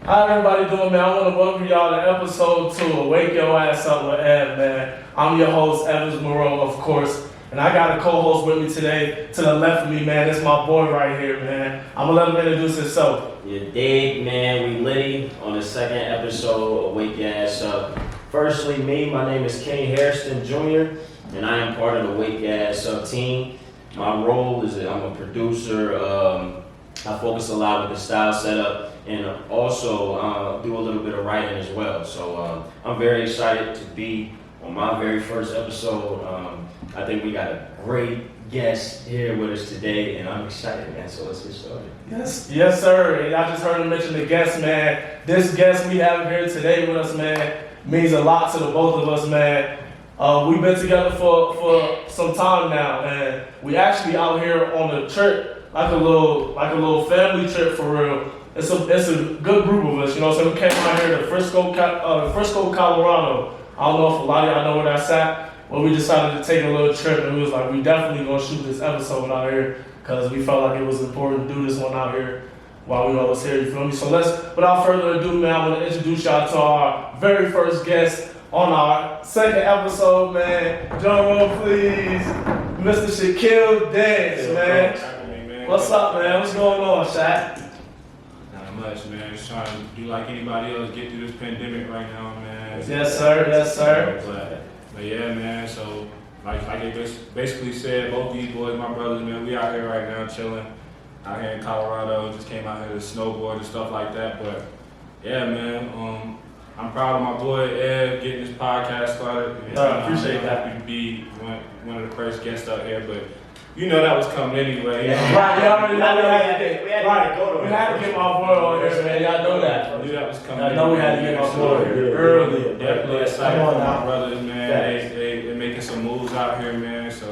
How everybody doing, man? I want to welcome y'all to episode 2 of Wake Your Ass Up with Ev, man. I'm your host, Evans Moreau, of course. And I got a co-host with me today. To the left of me, man, that's my boy right here, man. I'm going to let him introduce himself. You dig, man. We litty on the second episode of Wake Your Ass Up. Firstly, my name is Kenny Hairston Jr., and I am part of the Wake Your Ass Up team. My role is that I'm a producer. I focus a lot with the style setup and also do a little bit of writing as well. So I'm very excited to be on my very first episode. I think we got a great guest here with us today, and I'm excited, man. So let's get started. Yes, sir. And I just heard him mention the guest, man. This guest we have here today with us, man, means a lot to the both of us, man. We've been together for some time now, and we actually out here on a trip. Like a little family trip for real. It's a good group of us, you know. So we came out here to Frisco, Colorado. I don't know if a lot of y'all know where that's at, but we decided to take a little trip, and we was like, we definitely gonna shoot this episode out here because we felt like it was important to do this one out here while we all was here. You feel me? So without further ado, man, I want to introduce y'all to our very first guest on our second episode, man. Drum roll, please, Mr. Shaquille Dance, man. What's up, man? What's going on, Shaq? Not much, man. Just trying to do like anybody else, get through this pandemic right now, man. Yes, sir. Yes, sir. But yeah, man. So like they basically said, both these boys, my brothers, man, we out here right now chilling out here in Colorado. Just came out here to snowboard and stuff like that. But yeah, man. I'm proud of my boy Ed getting this podcast started. I appreciate I'm that. happy to be one of the first guests out here, but. You know that was coming anyway. You know? Right, we already know we had to go to we had to get my boy on here, man. Y'all know that. I knew that was coming. I know we had to get my boy here early. Definitely excited for my brothers, man. They're making some moves out here, man. So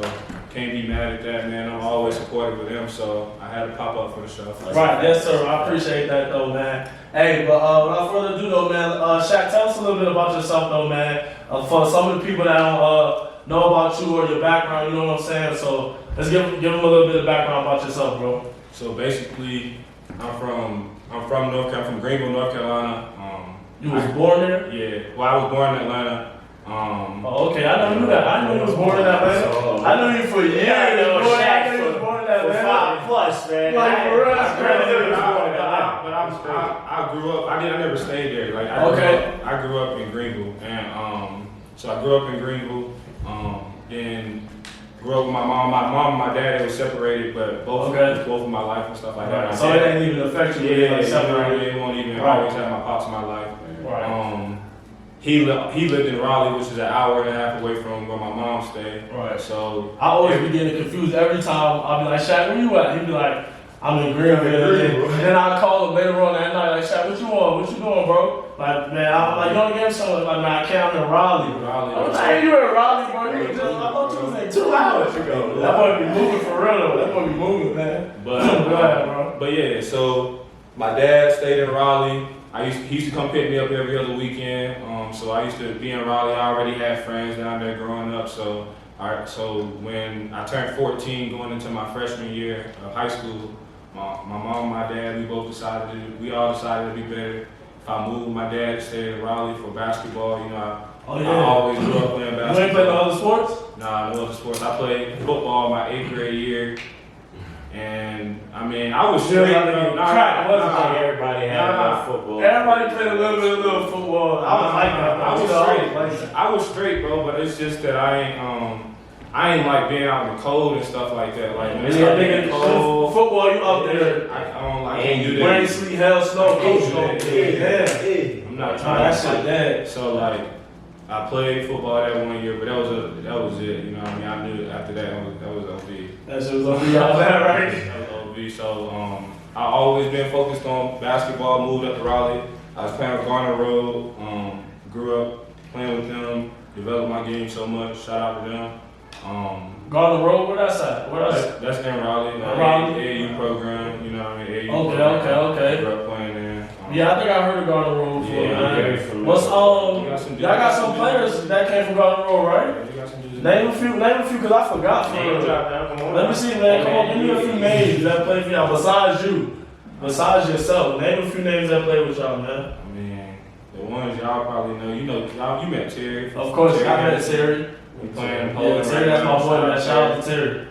can't be mad at that, man. I'm always supportive of them, so I had to pop up for the show. Right, yes, sir. I appreciate that, though, man. Hey, but without further ado, though, man, Shaq, tell us a little bit about yourself, though, man. For some of the people that don't know about you or your background, you know what I'm saying? So let's give them a little bit of background about yourself, bro. So basically, I'm from Greenville, North Carolina. You was born there? Yeah. Well, I was born in Atlanta. Oh, okay. I never knew that. I knew you was born in Atlanta. I knew you for years. I knew you was born in Atlanta. 5+, man. Like, for real, that's crazy. But I grew up. I never stayed there. Like I grew up in Greenville, and so I grew up in Greenville. Then grew up with my mom. My mom and my dad, they were separated, but both of my life and stuff like that. So it ain't even affect you. Yeah, it won't even always have my pops in my life. Right. He lived in Raleigh, which is an hour and a half away from where my mom stayed. Right. So I always be getting confused every time. I'll be like, Shaq, where you at? He'd be like, I'm in Greenville. And then I call him later on that night, like, Shaq, what you on? What you doing, bro? Like, man, I'm like, you don't get something. Like, man, I can't. I'm in Raleigh. I'm like, hey, you in Raleigh, bro? I thought you was like 2 hours ago. That boy be moving for real, though. That boy be moving, man. But go ahead, bro. But yeah, so my dad stayed in Raleigh. He used to come pick me up every other weekend. So I used to be in Raleigh. I already had friends down there growing up. So when I turned 14, going into my freshman year of high school, my mom and my dad, we all decided it'd be better if I moved my dad to stay in Raleigh for basketball. You know, I always grew up playing basketball. You ain't played no other sports? Nah, no other sports. I played football my 8th grade year. And I mean, I was straight. Everybody had football. Everybody played a little football. I was like that. I was straight, bro. But it's just that I ain't like being out in the cold and stuff like that. Like when it's getting cold, football, you up there. I don't like to do that. Rain, sleet, hell, snow, coach. I'm not trying that shit dead. So like, I played football that 1 year, but that was it. You know what I mean? I knew after that was OB. That shit was OB all that, right? That was OB. So I always been focused on basketball. Moved up to Raleigh. I was playing with Garner Road. Grew up playing with them. Developed my game so much. Shout out to them. Garner Road, where that's at? That's in Raleigh. Raleigh? AAU program. You know what I mean? AAU Okay. Grew up playing there. Yeah, I think I heard of Garner Road before. Yeah, what's y'all got some players that came from Garner Road, right? Name a few, cause I forgot. Let me see, man. Come on, give me a few names that play for y'all besides you. Besides yourself, name a few names that play with y'all, man. I mean, the ones y'all probably know. Y'all, you met Terry. Of course, I met Terry. We playing Yeah, Poland Terry, right that's now. my boy, man. Shout out to Terry.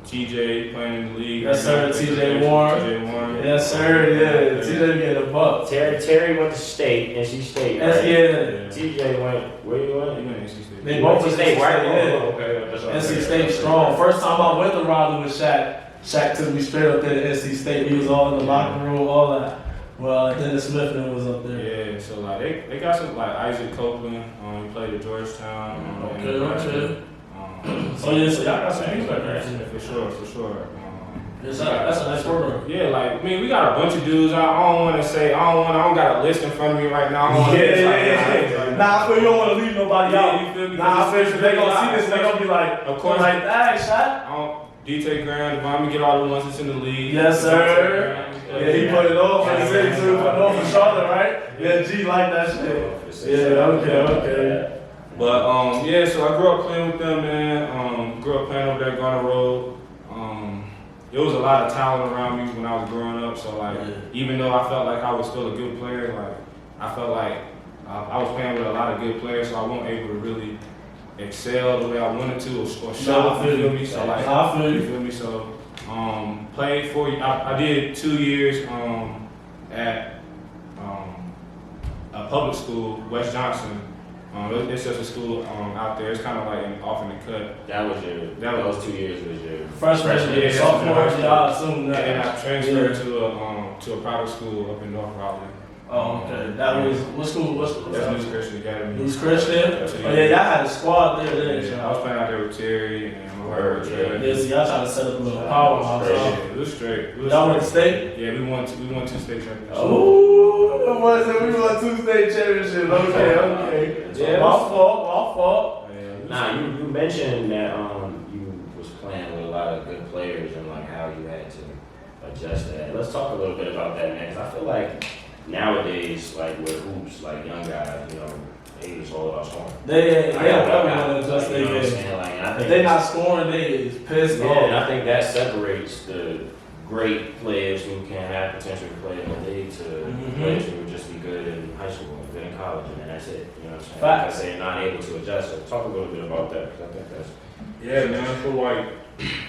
TJ playing in the league. Yes, sir. TJ Warren. TJ Warren. Yes, sir. Yeah, TJ getting a buck. Terry went to state, NC State, Yes, right? yeah. TJ went, where you went? He went to NC State. They both went to State, right? yeah. Oh, okay. That's right. NC State strong. First time I went to Raleigh with Shaq, Shaq took me straight up there to NC State. We was all in the locker room, all that. Well, Dennis Smith was up there. Yeah, so like they got some like Isaac Copeland. He played at Georgetown. Okay. So yeah, so y'all got some things back there. For sure. Yes, that's a nice program. Yeah, like I mean, we got a bunch of dudes. I don't got a list in front of me right now. Nah, I feel you don't want to leave nobody out. You feel me? Nah, I feel you. They gonna see this, they gonna be like, of course, like, hey, Shaq. DJ Graham, Devon, me get all the ones that's in the league. Yes, sir. Yeah, he put it on for the city too, put it on for Charlotte, right? Yeah, G like that shit. Yeah, okay. But yeah, so I grew up playing with them, man. Grew up playing over there, Garner Road. There was a lot of talent around me when I was growing up. So like, even though I felt like I was still a good player, like I felt like I was playing with a lot of good players, so I wasn't able to really excel the way I wanted to or show up. You feel me? So like, you feel me? So played for I did 2 years at a public school, West Johnson. It's just a school out there. It's kind of like off in the cut. Those 2 years was your freshman year, sophomore year, I assume that. And then I transferred to a private school up in North Raleigh. Oh, okay. That was what school? That's New Christian Academy. New Christian? Oh yeah, y'all had a squad there. Yeah, I was playing out there with Terry and yeah, so y'all trying to set up a little powerhouse. It was straight. Y'all went to state? Yeah, we won 2 state championships. Oh, we won 2 state championships. Okay. Yeah, my fault. Nah, you mentioned that you was playing with a lot of good players and like how you had to adjust to that. Let's talk a little bit about that, man, because I feel like nowadays, like with hoops, like young guys, they just all about scoring. They don't ever want to adjust their game. If they not scoring, they is pissed off. And I think that separates the great players who can have potential to play in the league to players who would just be good in high school and good in college, and then that's it. You know what I'm saying? Facts. Because they're not able to adjust. So talk a little bit about that, because I think that's... Yeah, man, I feel like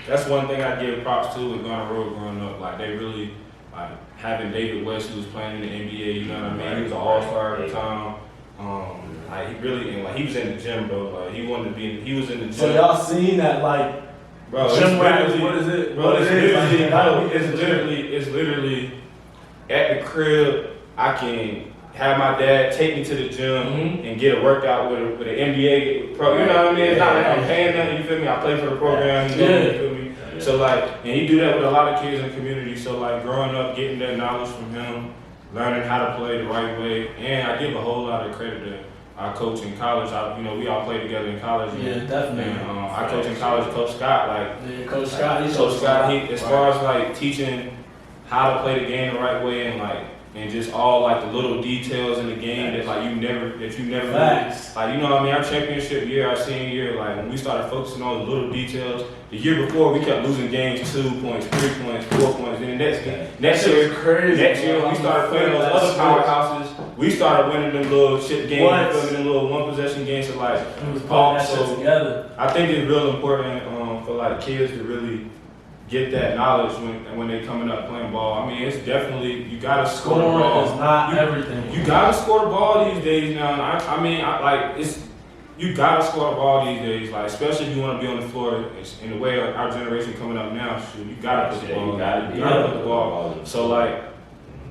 that's one thing I give props to with Garner Road growing up. Like, they really, like, having David West, who was playing in the NBA, you know what I mean? He was an all-star at the time. Like, he really, and like, he was in the gym, bro. Like, he was in the gym. So y'all seen that, like, bro, gym rappers, what is it? Bro, It's it's literally at the crib. I can have my dad take me to the gym and get a workout with an N.B.A. pro. You know what I mean? It's not like I'm paying nothing. You feel me? I play for the program. You feel me? So like, and he do that with a lot of kids in the community. So like, growing up, getting that knowledge from him, learning how to play the right way, and I give a whole lot of credit to our coach in college. We all played together in college. Yeah, definitely. And our coach in college, Coach Scott, Coach Scott, as far as like teaching how to play the game the right way and just all like the little details in the game that you never Facts. like, you know what I mean? Our championship year, our senior year, like when we started focusing on the little details, the year before we kept losing games 2 points, 3 points, 4 points. Then next year when we started playing those other powerhouses, we started winning them little shit games, them little one possession games. So like, together. I think it's real important for like kids to really get that knowledge when they coming up playing ball. I mean, it's definitely, you gotta score the ball. Is not everything. You gotta score the ball these days now. You gotta score the ball these days. Like, especially if you want to be on the floor. In the way our generation coming up now, you gotta put the ball. You gotta put the ball. So like,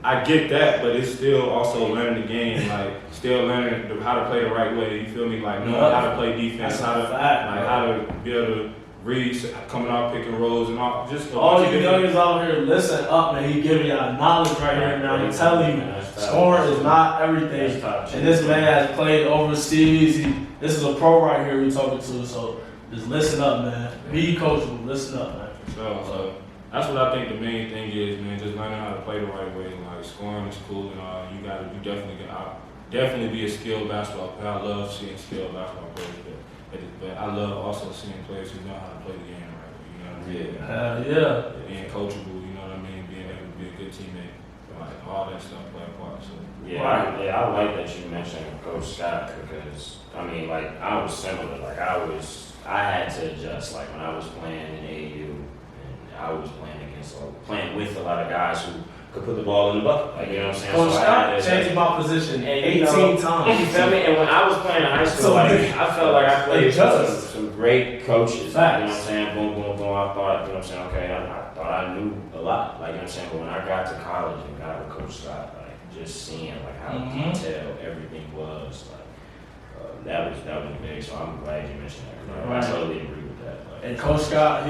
I get that, but it's still also learning the game. Like, still learning how to play the right way. You feel me? Like, knowing how to play defense, how to be able to read, coming off pick and rolls and all. Just all you youngins out here, listen up, man. He giving y'all knowledge right here now. I'm telling you, scoring is not everything. And this man has played overseas. This is a pro right here we talking to. So just listen up, man. Be coachable. Listen up, man. So that's what I think the main thing is, man. Just learning how to play the right way. Like, scoring is cool and all. You definitely be a skilled basketball player. I love seeing skilled basketball players. But I love also seeing players who know how to play the game right. You know what I mean? Yeah. Being coachable, you know what I mean? Being able to be a good good teammate. Like all that stuff play a part. So I like that you mentioned Coach Scott because I mean, like I was similar. Like I had to adjust. Like when I was playing in AAU, and I was playing with a lot of guys who could put the ball in the bucket. Like you know what I'm saying. Coach so Scott changed my position 18 times. You feel me? And when I was playing in high school, So like I felt like I played adjust. some great coaches. Facts. You know what I'm saying? Boom, boom, boom. I thought, you know what I'm saying? Okay, I thought I knew a lot. Like you know what I'm saying. But when I got to college and got with Coach Scott, like just seeing like how detailed everything was, like that was big. So I'm glad you mentioned that. Right. I totally agree with that. Like, And Coach Scott,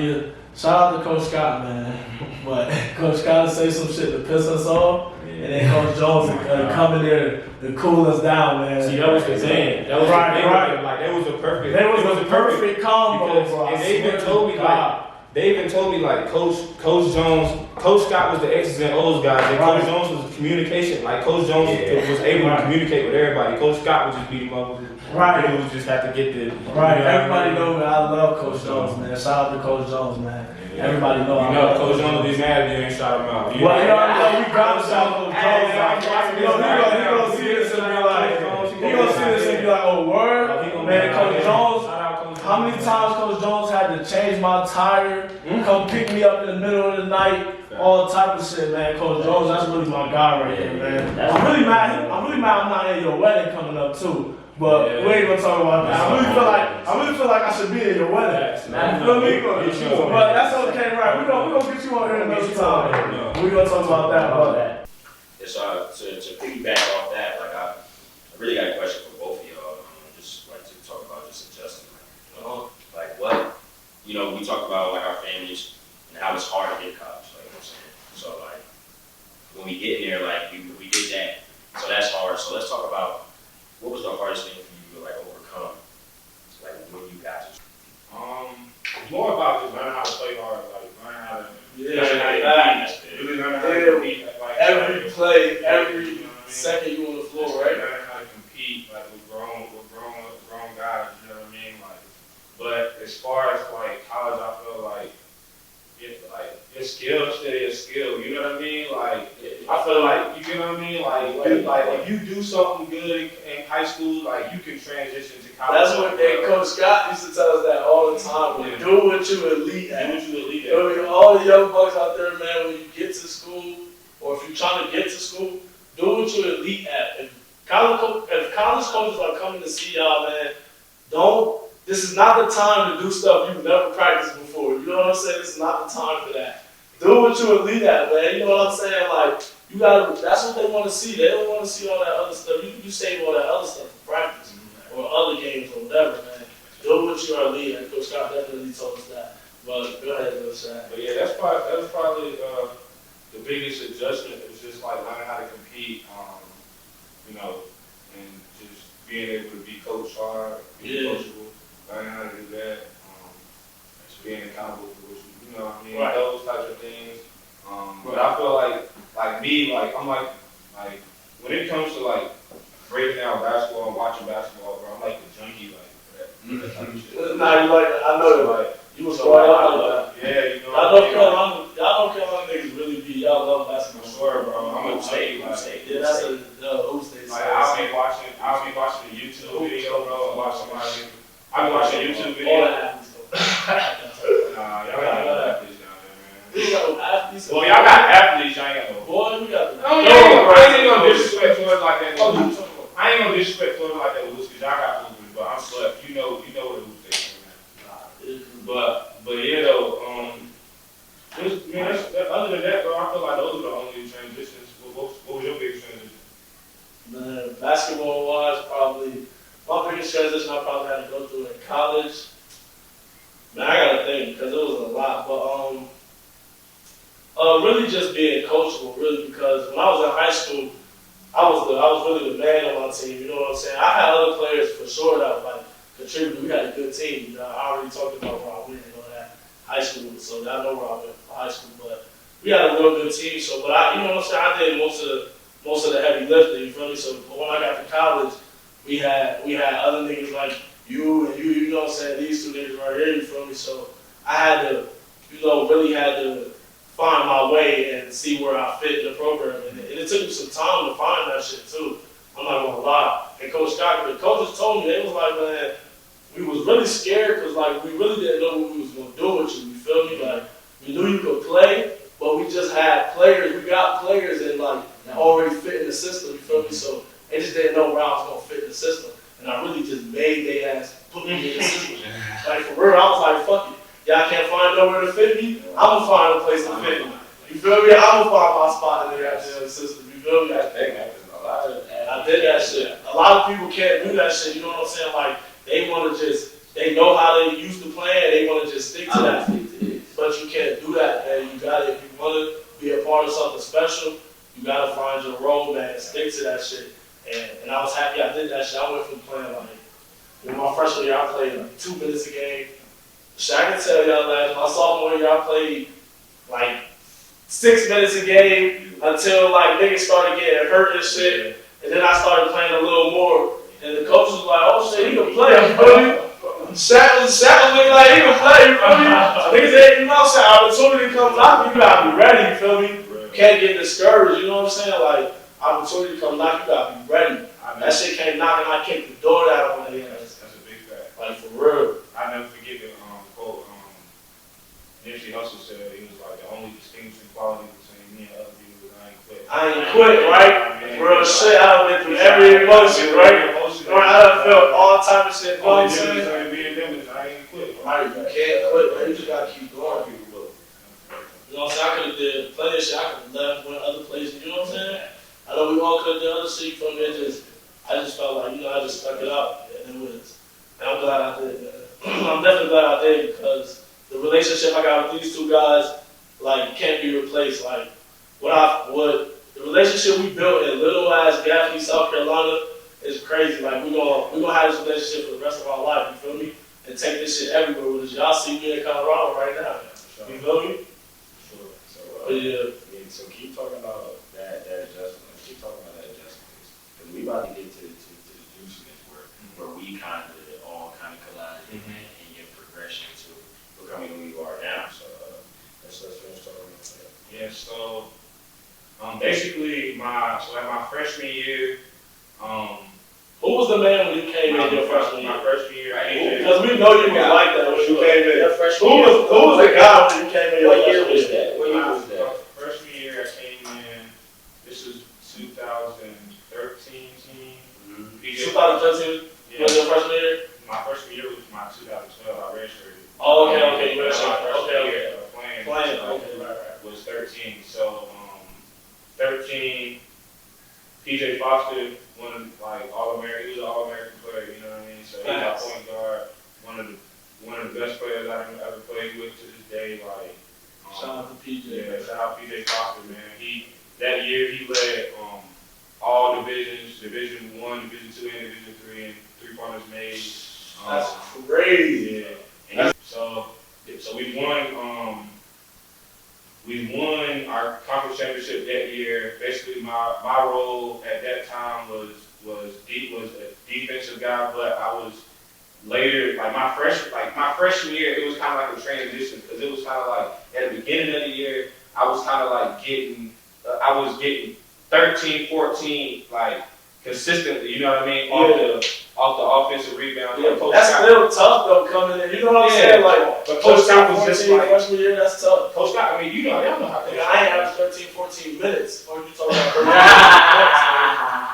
shout out to Coach Scott, man. But Coach Scott will say some shit to piss us off, and then Coach Jones will come in there to cool us down, man. see, that was the thing. That was Right, the thing. right. Like that was a perfect. That was a perfect combo, because, bro. and they even told me like Coach Jones, Coach Scott was the X's and O's guy, and Right. Coach Jones was communication. Like Coach Jones was able to communicate with everybody. Coach Scott would just beat him up. Right. He would just have to get the Right, everybody know that I love Coach Jones, man. Shout out to Coach Jones, man. Yeah. Everybody know I You know, love Coach Jones will be mad if you ain't shout him out. Well, you know, we gotta shout Coach Jones out. He gonna see this and be like, oh, word? Man, Coach Jones, how many times Coach Jones had to change my tire, come pick me up in the middle of the night, all type of shit, man. Coach Jones, that's really my guy right there, man. I'm really mad I'm not at your wedding coming up too. But we ain't gonna talk about that. I really feel like I should be at your wedding. You feel me? But that's okay, right? We gonna get you on here another time. We gonna talk about that. But it's to piggyback off that, like I really got a question for both of y'all. Just like to talk about just adjusting, like what we talk about like our families and how it's hard to get college. Like you know what I'm saying. So like when we get there, like we did that. So that's hard. So let's talk about. What was the hardest thing for you to like overcome, like when you got to? More about just learning how to play hard, like learning how to Really learn how to compete. Like, every play, every you know what I mean? second you on the floor, Just right? learning how to compete, like with grown guys. You know what I mean? Like, but as far as like college, I feel like your skill still your skill. You know what I mean? Like, I feel like you know what I mean. Like if you do something good in high school, like you can transition to college. That's what Coach Scott used to tell us that all the time. Yeah. Do what you elite at. Do what you elite You know what I mean? All the young bucks out there, man, when you get to school, or if you're trying to get to school, do what you elite at. If college coaches are coming to see y'all, man, this is not the time to do stuff you've never practiced before. You know what I'm saying? This is not the time for that. Do what you elite at, man. You know what I'm saying? Like, that's what they want to see. They don't want to see all that other stuff. You save all that other stuff for practice or other games or whatever, man. Do what you are elite at. Coach Scott definitely told us that. But go ahead, Coach Scott. But yeah, that's probably the biggest adjustment is just like learning how to compete, and just being able to be coached hard, being coachable, learning how to do that, being accountable for what you know what I mean, Right. those types of things. But I feel like me, like I'm like when it comes to like breaking down basketball and watching basketball, bro, I'm like the junkie for that type of shit. Nah, you like that. I know that. Like, You was so going like, out like that. yeah, you know. Y'all know Carolina niggas really be, y'all love I basketball. swear, bro. I'm a junkie. Yeah, that's a who stays. Like I'll be watching a YouTube video, bro. I'll be watching a YouTube All video. the athletes go. Nah, y'all got no athletes down there, man. We got no athletes. Well, y'all got athletes, y'all ain't got no. Boy, we got the. I ain't gonna disrespect Florida like that. I ain't gonna disrespect Florida like that with because y'all got hoopers, but I'm slept. You know what the hoop is, man. But yeah, though, other than that, though, I feel like those are the only transitions. What was your biggest transition? Man, basketball wise, probably my biggest transition I probably had to go through in college. Man, I gotta think because it was a lot, but really just being coachable, really, because when I was in high school, I was really the man on my team. You know what I'm saying? I had other players for sure that like contributed. We had a good team. You know, I already talked about Rob. We didn't know that high school, so I know Rob for high school, but we had a real good team. So, but you know what I'm saying? I did most of the heavy lifting. You feel me? So when I got to college, we had other niggas like you and you know what I'm saying? These two niggas right here. You feel me? So I had to, really had to find my way and see where I fit in the program. And it took me some time to find that shit too. I'm not gonna lie. And Coach Scott, the coaches told me, they was like, man, we was really scared because like we really didn't know what we was gonna do with you. You feel me? Like we knew you could play, but we just had players. We got players and like already fit in the system. You feel me? So they just didn't know where I was gonna fit in the system. And I really just made they ass put me in the system. Like for real, I was like, fuck it. Y'all can't find nowhere to fit me. I'm gonna find a place to fit me. You feel me? I'm gonna find my spot in the system. You feel me? I did that shit. A lot of people can't do that shit. You know what I'm saying? Like they want to they know how they used to play and they want to just stick to that. But you can't do that, man. You got to, if you want to be a part of something special, you got to find your role, man, and stick to that shit. And I was happy I did that shit. I went from playing like, my freshman year, I played like 2 minutes a game. I can tell y'all that my sophomore year, I played like 6 minutes a game until like niggas started getting hurt and shit. And then I started playing a little more. And the coach was like, oh shit, he can play, you feel me? Shaq was looking like he can play, you feel me? Niggas ain't, you know what I'm saying? Opportunity comes knock you gotta be ready, you feel me? You can't get discouraged, you know what I'm saying? Like, opportunity comes knock, you gotta be ready. That shit came knocking, I kicked the door down on the ass. That's a big fact. Like, for real. I never forget the quote Nipsey Hussle said. He was like, the only distinguishing quality between me and other people is I ain't quit. I ain't quit, right? Real shit, I done went through every emotion, right? I done felt all type of shit. You know what I'm saying? I ain't quit. Right, you can't quit, man. You just gotta keep going. You know what I'm saying? I could have did plenty of shit. I could have left, went other places. You know what I'm saying? I know we all could have done other shit from it. I just felt like, I just stuck it out. And I'm glad I did, man. I'm definitely glad I did because the relationship I got with these two guys, like, can't be replaced. Like, the relationship we built in little ass Gaffney, South Carolina, is crazy. Like, we gonna have this relationship for the rest of our life. You feel me? And take this shit everywhere with us. Y'all see me in Colorado right now. You feel me? Sure. So, yeah. So keep talking about that adjustment. Keep talking about that adjustment. Because we about to get to the juiciness where we kind of all collide in your progression to becoming who you are now. So let's finish talking about that. Yeah, so basically at my freshman year, who was the man when you came in your freshman year? My freshman year, because we know you was like that when you came in. Who was the guy when you came in? What year was that? My freshman year, I came in. This was 2013 team. 2013 was your freshman year? My freshman year was my 2012. I redshirted. Oh, okay, you redshirted. Okay. Playing. Was 13. So 13. PJ Foster, All-American. He was an All-American player. You know what I mean? So he's my point guard. One of the best players I've ever played with to this day. Like, shout out to PJ. Yeah, shout out PJ Foster, man. That year he led all divisions, Division 1, Division 2, and Division 3, and 3-pointers made. That's crazy. Yeah. And so we won. We won our conference championship that year. Basically, my role at that time was a defensive guy, but I was later, my freshman year, it was kind of like a transition because it was kind of like at the beginning of the year, I was kind of like getting 13, 14, like consistently. You know what I mean? Off the offensive rebound. Yeah, that's still tough though coming in. You know what I'm saying? Like, but Coach Scott was just like freshman year. That's tough. Coach Scott, I mean, y'all know how. I ain't have 13, 14 minutes. What are you talking about? 13 minutes.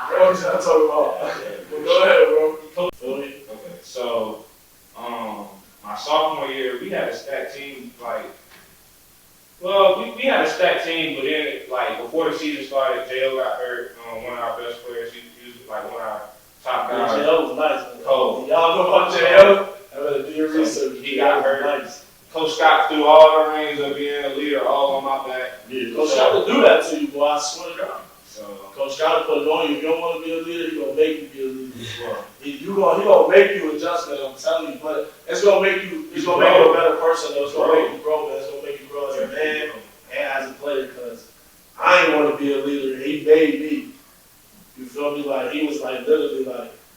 What are you talking about? Well, go ahead, bro. Feel me? Okay, so my sophomore year, we had a stacked team. We had a stacked team, but then before the season started, J.O. got hurt. One of our best players. He was one of our top guys. J.O. was nice. Cold. Y'all know about J.O.? I better do your research. He got hurt. Nice. Coach Scott threw all the reins of being a leader all on my back. Yeah, Coach Scott will do that to you, boy. I swear to God. So Coach Scott will put it on you. If you don't want to be a leader, he's gonna make you be a leader. He gonna make you adjust, man. I'm telling you, but it's gonna make you. It's gonna make you a better person. Though. It's gonna make you grow, man. It's gonna make you grow as a man and as a player. Cause I ain't want to be a leader. He made me. You feel me? Like he was literally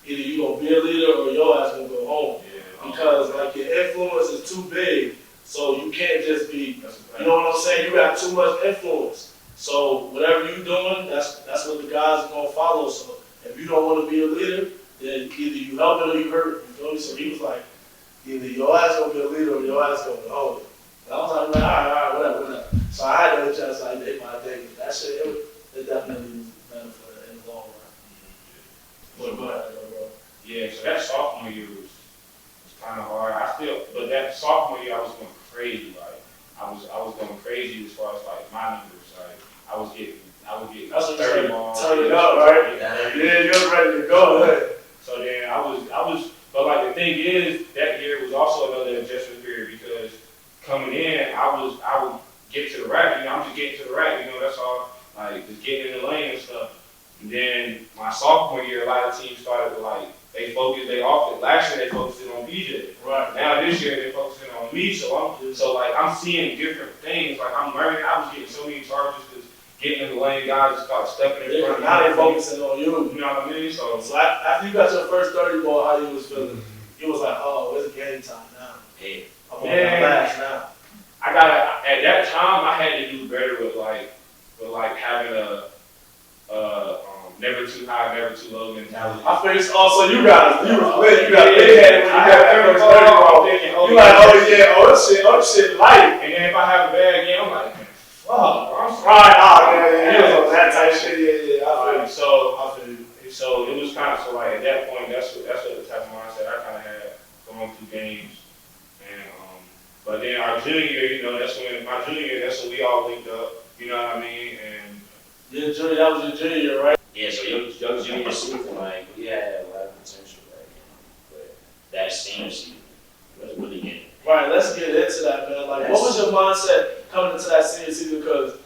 either you gonna be a leader or your ass gonna go home. Because your influence is too big So you can't just be, you know what I'm saying? You got too much influence. So whatever you're doing, that's what the guys are gonna follow. So if you don't want to be a leader, then either you help it or you hurt it. You feel me? So he was like, either your ass gonna be a leader or your ass gonna be a holder. And I was like, all right, whatever. So I had to adjust like day by day. That shit, it definitely was better for in the long run. But go ahead, bro. Yeah, so that sophomore year was kind of hard. But that sophomore year I was going crazy. Like I was going crazy as far as like my numbers. Like I was getting That's what 30 balls. turn it up, right? Yeah, you're ready to go. Right? So then I was, but like the thing is, that year was also another adjustment period because coming in, I would get to the rack. You know, I'm just getting to the rack. You know, that's all. Like just getting in the lane and stuff. And then my sophomore year, a lot of teams started to like. Last year they focused on BJ. Right. Now this year they're focusing on me. So I'm seeing different things. Like I'm learning. I was getting so many charges because getting in the lane, guys just start stepping in front. Now they're focusing on you. You know what I mean? So after you got your first 30 ball, how you was feeling? You was like, oh, it's game time now. Yeah. I'm on that last now. at that time I had to do better with having a never too high, never too low mentality. I finished also you got big headed when you got that first 30 ball. You like, oh shit, light. And then if I have a bad game, I'm like, fuck, I'm sorry. Right, he was on that type shit. Yeah. I feel you. So it was kind of at that point, that's what the type of mindset I kind of had going through games. And but then our junior year, that's when we all linked up. You know what I mean? And yeah, junior, that was your junior year, right? Yeah, so your junior season, like, we had a lot of potential, but that senior season was really getting. Right, let's get into that, man. Like, what was your mindset coming into that senior season? Because,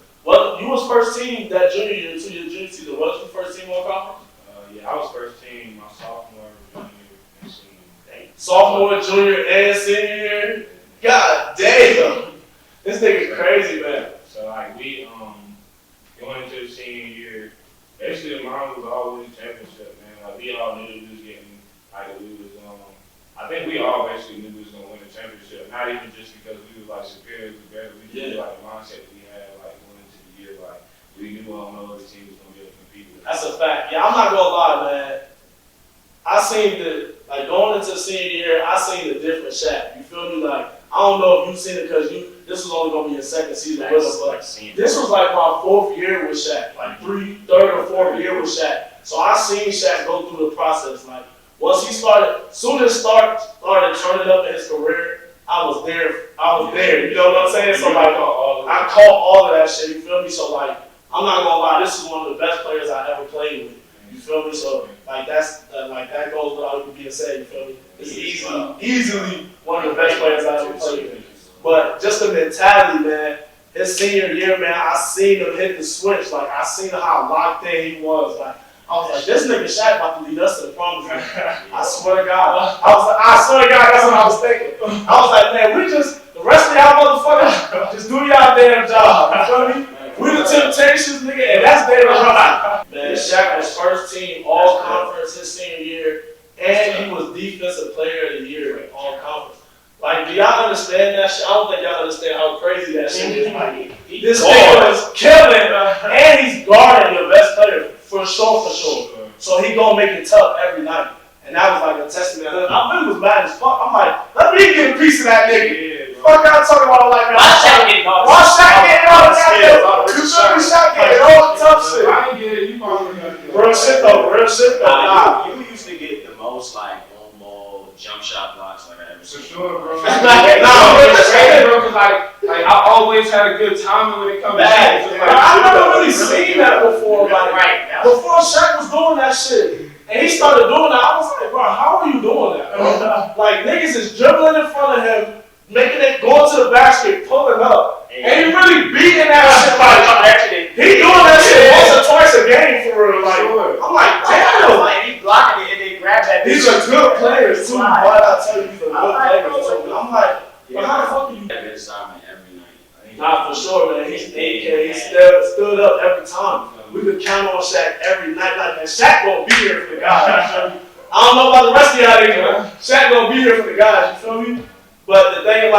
you was first team that junior year, to your junior season. Was you first team on conference? Yeah, I was first team my sophomore, junior, and senior. Sophomore, junior, and senior year? God damn! This nigga crazy, man. So, we, going into the senior year, basically, mine was always championship, man. Like, we all knew we was getting, I think we all basically knew we was going to win the championship. Not even just because we were, superior, we were better. We knew, the mindset that we had, going into the year, we knew all no other team was going to be able to compete with us. That's a fact. Yeah, I'm not going to lie, man. I seen going into the senior year, I seen the different Shaq. You feel me? I don't know if you've seen it because this was only going to be your second season with us, but this was my fourth year with Shaq, third or fourth year with Shaq. So I seen Shaq go through the process. Once he soon as started turning up in his career, I was there. You know what I'm saying? So I caught all of that shit. You feel me? So I'm not gonna lie, this is one of the best players I ever played with. You feel me? So that goes without being said. You feel me? It's easily one of the best players I ever played with. But just the mentality, man. His senior year, man, I seen him hit the switch. I seen how locked in he was. I was like, this nigga Shaq about to lead us to the promised land. I swear to God. I swear to God, that's what I was thinking. I was like, man, the rest of y'all motherfuckers, just do y'all damn job. You feel me? We the Temptations, nigga, and that's their job. Man, Shaq was first team all conference his senior year, and he was defensive player of the year in all conference. Do y'all understand that shit? I don't think y'all understand how crazy that shit is. This nigga was killing, and he's guarding your best player. For sure. So he gonna make it tough every night. And that was a testament. I really was mad as fuck. I'm like, let me get a piece of that nigga. Fuck y'all talking about man. Why Shaq getting all the goddamn? You feel me? Shaq getting all the tough shit. I didn't get it. You probably got it. Real shit though. Nah, you used to get the most on-ball jump shot blocks I ever For seen. sure, bro. It's crazy, bro, because I always had a good timing when it comes to shit. I've never really seen that before. Before Shaq was doing that shit, and he started doing that, I was like, bro, how are you doing that? Niggas is dribbling in front of him, making it, going to the basket, pulling up, and he really beating that shit. He doing that shit once or twice a game for real. I'm like, damn. He blocking it and they grab that. These are good players too. Why did I tell you these are good players too? I'm like, well, how the fuck are you? Good assignment every night. Nah, for sure, man. He stood up every time. We could count on Shaq every night. Man, Shaq gonna be here for the guys. You feel me? I don't know about the rest of y'all niggas, but Shaq gonna be here for the guys. You feel me? But the thing,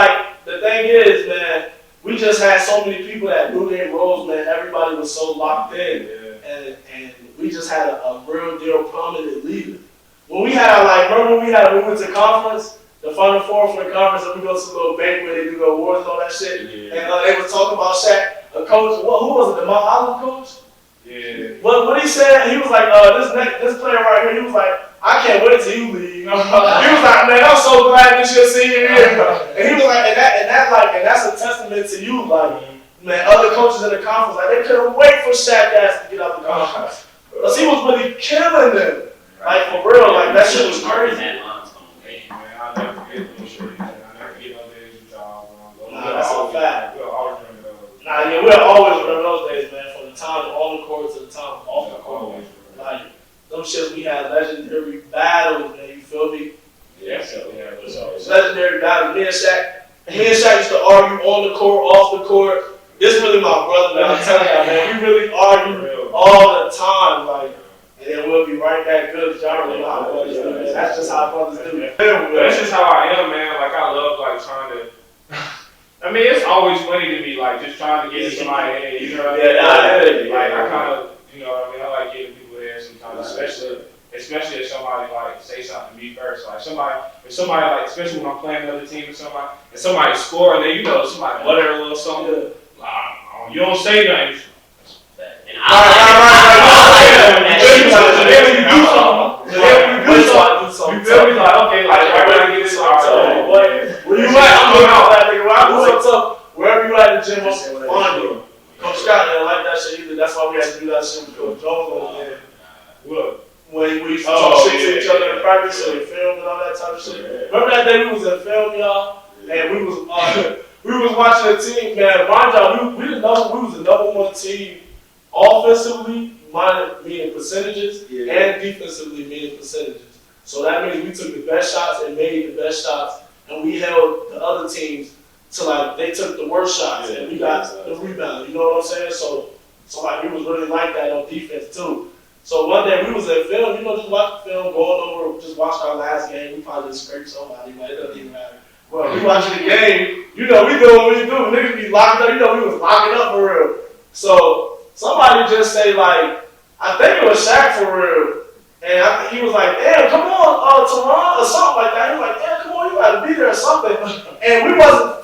the thing is, man, we just had so many people that knew their roles, man. Everybody was so locked in, and we just had a real deal prominent leader. When we had remember when we went to conference, the Final Four for the conference, and we go to a little banquet, they do the awards and all that shit, and they were talking about Shaq, a coach. Who was it? The Mount Olive coach? Yeah. What he said, he was like, this player right here, he was like, I can't wait till you leave. He was like, man, I'm so glad this your senior year. And he was like, and that's a testament to you, like, man, other coaches in the conference, like, they couldn't wait for Shaq ass to get out the conference. Because he was really killing them. Like, for real, like, that shit was crazy. Man, I'll never forget those shit. I'll never forget those days with y'all. Nah, that's a fact. We'll always remember those. Nah, yeah, we'll always remember those days, man, from the time on the court to the time off the court. Like, them shits, we had legendary battles, man, you feel me? Yeah, so yeah, it was always. Legendary battles. Me and Shaq used to argue on the court, off the court. This really my brother, man, I'm telling y'all, man, we really argue all the time, like, and then we'll be right back good. Y'all really know how brothers do, man. That's just how brothers do. That's just how I am, man. Like, I love, like, trying to. I mean, it's always funny to me, like, just trying to get in somebody's head. You know what I mean? Like, I kind of, you know what I mean? I like getting people there sometimes, especially if somebody, like, say something to me first. Like, if somebody, like, especially when I'm playing another team or somebody, and somebody score, and then, you know, somebody mutter a little something. You don't say nothing. And You feel me? Like, okay, like, I gotta get this out. Where you at? I'm going out that nigga. I do something wherever you at the gym, I'm find you. Coach Scott didn't like that shit either. That's why we had to do that shit with Coach Jones over there. Look. When we used to talk shit to each other in practice and film and all that type of shit. Remember that day we was in film, y'all? And we was watching a team, man. Mind y'all, we was the number one team offensively, meaning percentages, and defensively, meaning percentages. So that means we took the best shots and made the best shots, and we held the other teams to, like, they took the worst shots and we got the rebound. You know what I'm saying? So like, we was really like that on defense too. So one day we was in film, you know, just watching film, going over, just watched our last game. We probably just scraped somebody, but it doesn't even matter. But we watching the game, you know, we doing what we do. Niggas be locking up, you know, we was locking up for real. So somebody just say, like, I think it was Shaq for real. And he was like, damn, come on, Teron, or something like that. He was like, damn, come on, you gotta be there or something. And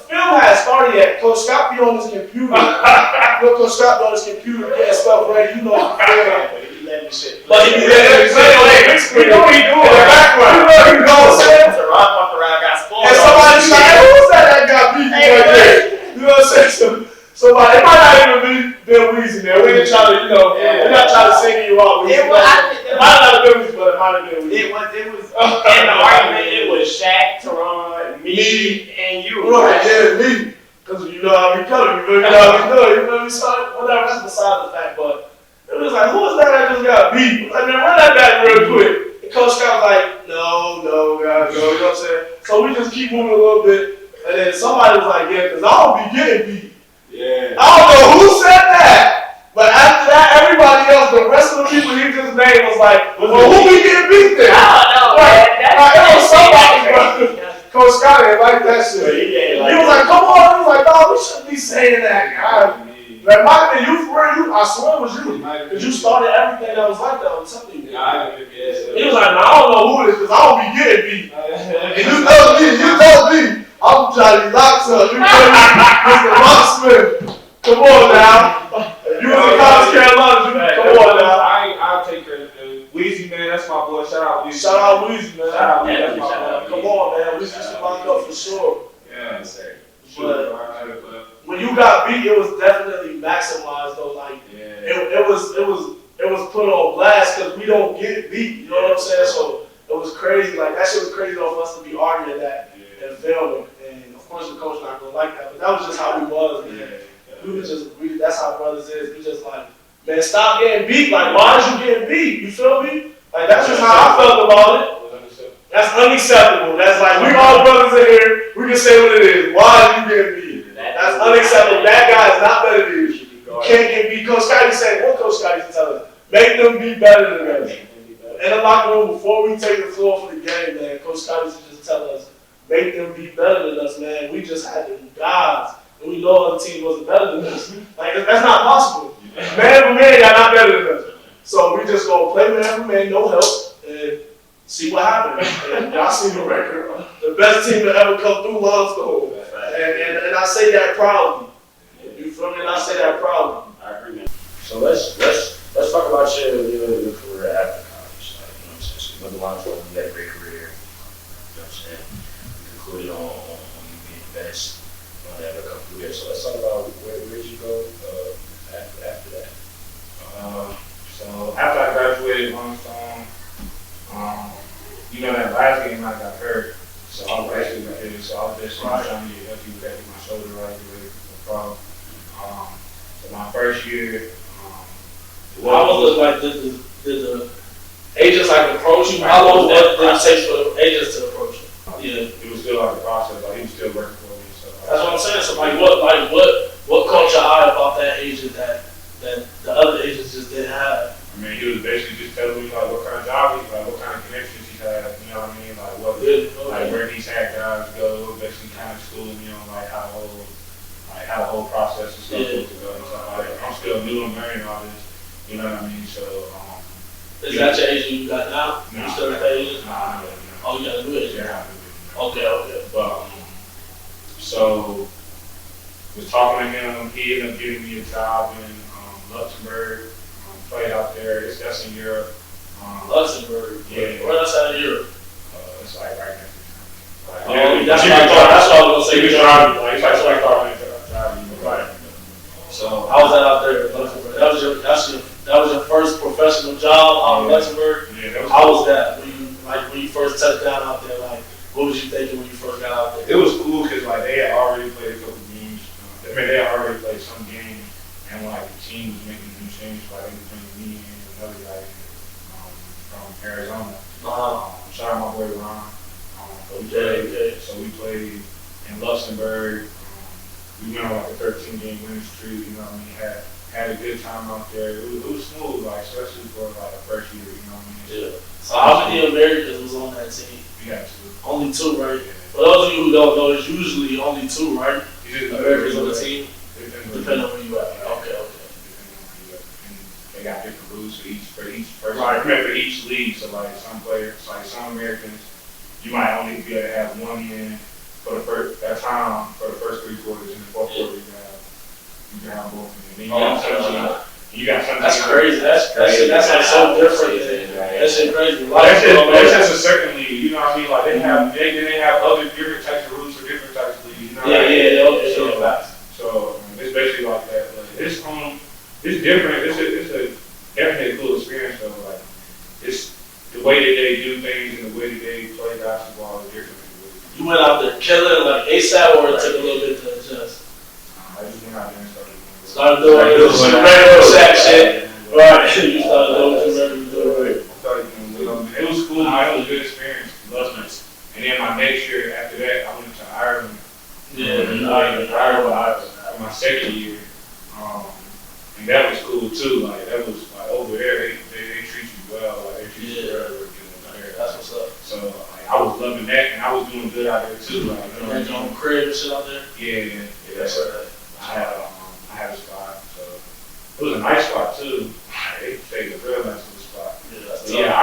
film had started yet. Coach Scott be on his computer. Coach Scott be on his computer, getting stuff ready. You know how I feel. Shit. But he be there, you know what he doing in the background. You know what I'm saying? Teron fucked around, got spoiled. And somebody's like, hey, who's that got beat right there? You know what I'm saying? Somebody, it might not even be Bill Weezy there. We didn't try to, you know, we're not trying to sing you out. It might not have been Weezy, but it might have been Weezy. It was in the argument, it was Shaq, Teron, me, and you. Right, yeah, me. Because you know how we cut it. You know how we do it. You know, we started, whatever, that's beside the fact, but it was like, who is that just got beat? Like, man, run that back real quick. And Coach Scott was like, no, guys, no, you know what I'm saying? So we just keep moving a little bit, and then somebody was like, yeah, because I don't be getting beat. Yeah. I don't know who said that, but after that, everybody else, the rest of the people he just named was like, well, who be getting beat then? I don't know, like, man. It was somebody, bro. Coach Scott didn't like that shit. He was like, come on. He was like, no, we shouldn't be saying that, God. That might have been you for real. I swear it was you. Because you started everything that was like that. I'm telling you. He was like, no, I don't know who it is because I don't be getting beat. And you know me. I'm Johnny Lockson. You feel me? Mr. Locksmith. Come on now. You was in College Carolina. Come on now. I'll take credit, dude. Weezy, man, that's my boy. Shout out Weezy. Shout out Weezy, man. Shout out Weezy. That's my boy. Come on, man. Weezy should lock up for sure. Yeah, But when you got beat, it was definitely maximized though. Like it was put on blast because we don't get beat. You know what I'm saying? So it was crazy. Like that shit was crazy though for us to be arguing that and filming. And of course the coach not gonna like that, but that was just how we was, man. That's how brothers is. We just like, man, stop getting beat. Like why is you getting beat? You feel me? Like that's just how I felt about it. That's unacceptable. That's like, we all brothers in here, we can say what it is. Why are you getting beat? That's unacceptable. That guy is not better than you. You can't get beat. Coach Scotty said, what Coach Scotty tell us? Make them be better than us. In the locker room, before we take the floor for the game, man, Coach Scotty used to just tell us, make them be better than us, man. We just had to be guys. And we know other teams wasn't better than us. Like, that's not possible. Man for man, y'all not better than us. So we just gonna play man for man, no help, and see what happens. And y'all see the record. The best team to ever come through Limestone. And I say that proudly. You feel me? And I say that proudly. I agree, man. So let's talk about your career after college. Like, you know what I'm saying? So you went to Limestone, you had a great career. You know what I'm saying? You concluded on you being the best. You ever come through there. So let's talk about where did you go after that? So after I graduated Limestone, you know that last game I got hurt. So I was basically trying to get healthy with that with my shoulder right away from the problem. So my first year, How was it like? Did the agents like approach you? How long did it take for the agents to approach you? Yeah, it was still like a process. Like he was still working for me. So that's what I'm saying. So what caught your eye about that agent that the other agents just didn't have? I mean, he was basically just telling me like what kind of job he, like what kind of connections he had. You know what I mean? Like like where he's had guys go. Basically, kind of schooling me on like how the whole process and stuff was to go. And stuff like that. I'm still new and learning all this. You know what I mean? So, is that your agent you got now? Nah, you still got that agent? Nah, Oh, you got a new agent? Yeah, Okay. But, so, was talking to him, he ended up giving me a job in Luxembourg, played out there, that's in Europe. Luxembourg? Yeah. Where that's out of Europe? It's like right next to him. Oh, that's what I was going to say. That's what I thought. Right. So, how was that out there in Luxembourg? That was your first professional job out in Luxembourg? Yeah, how was that? When you first touched down out there, like, what was you thinking when you first got out there? It was cool because like they had already played a couple games. I mean, they had already played some games, and like the team was making new changes. Like they was bringing me in and another guy from Arizona. Shout out my boy Ron. So we played in Luxembourg. We went on like a 13-game winning streak. You know what I mean? Had a good time out there. It was smooth, like especially for like a first year. You know what I mean? Yeah. So how many Americans was on that team? We had two. Only two, right? Yeah. For those of you who don't know, it's usually only two, right? Americans on the team, depending on where you at. Okay. And they got different rules for each person. Right. For each league. So like some players, like some Americans, you might only be able to have one in for the first for the first 3 quarters, and the fourth quarter you can have both. And then you got something. That's crazy. That's crazy. That's like so different. That shit crazy. That's just a certain league. You know what I mean? Like they have other different types of rules for different types of leagues. You know what I mean? So it's basically like that. Like, it's different. It's a definitely a cool experience though. Like it's the way that they do things and the way that they play basketball is different. You went out there killing like ASAP, or it took a little bit to adjust? I just went out there and started doing regular Shaq shit. Right. You started doing what you regularly do. It was cool. It was a good experience. And then my next year after that, I went to Ireland. Ireland for my second year. And that was cool too. Like that was like over there, they treat you well. Like they treat you well. That's what's up. So like, I was loving that, and I was doing good out there too. Like you had your own crib and shit out there. Yeah. That's right. I had a spot, so it was a nice spot too. They stayed a real nice little spot. Yeah,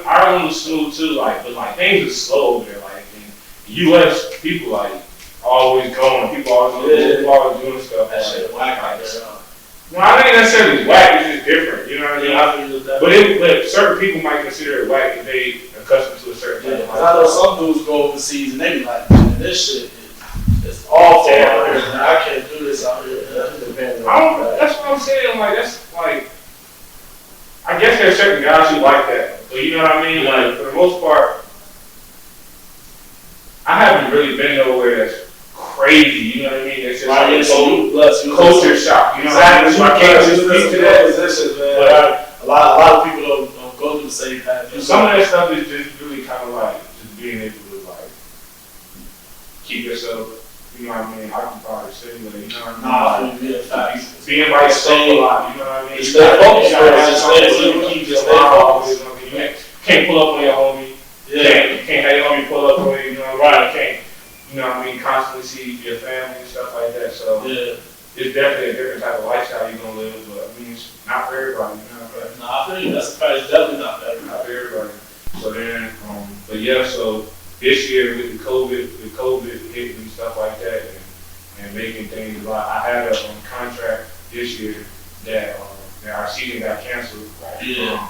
Ireland was smooth too. Like, but like things are slow over there. Like in the U.S., people like always going. People always doing stuff. That shit whack out there. No, I think necessarily whack. It's just different. You know what I mean? But certain people might consider it whack if they accustomed to a certain type of life. I know some dudes go overseas and they be like, man, this shit is awful out here. I can't do this out here. That's what I'm saying. Like that's like, I guess there's certain guys who like that. But you know what I mean? Like for the most part, I haven't really been nowhere that's crazy. You know what I mean? It's just like culture shock. You know what I mean? So I can't just speak to that position, man. But a lot of people don't go through the same path. Some of that stuff is just really kind of like just being able to like keep yourself. You know what I mean? Occupied, stimulated. You know what I mean? Being by yourself a lot. You know what I mean? Stay focused. You can't pull up on your homie. You can't have your homie pull up on you. You know, right? know what I mean, constantly see your family and stuff like that. So Yeah. it's definitely a different type of lifestyle you're gonna live, but I mean, it's not for everybody, you know what I'm saying? No, I feel you. That's a fact. It's definitely not that. Not for everybody. So then, but yeah, so this year with the COVID hitting and stuff like that, and making things like I had a contract this year that our season got canceled. Yeah.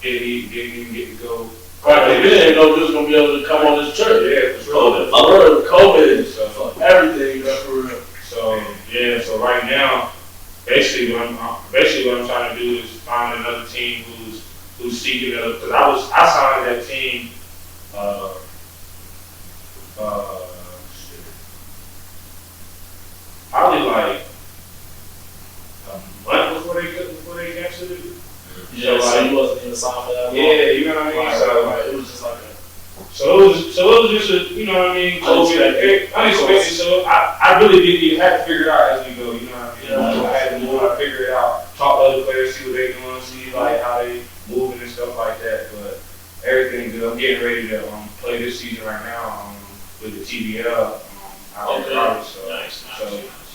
Didn't even get to go. Right, we didn't know we was gonna be able to come on this trip. Yeah, for sure. COVID, So everything, for real. So yeah, so right now, basically what I'm trying to do is find another team who's seeking because I signed that team probably like a month before they canceled it. Yeah, so you wasn't even signed for that long. Yeah, you know what I mean? Like, it was just like So it was just a, you know what I mean, unexpected. So I really didn't even have to figure it out as we go, you know what I mean? Yeah. I had to move, I figure it out, talk to other players, see what they doing, see like how they moving and stuff like that. But everything good. I'm getting ready to play this season right now with the TBL out in college. So Nice.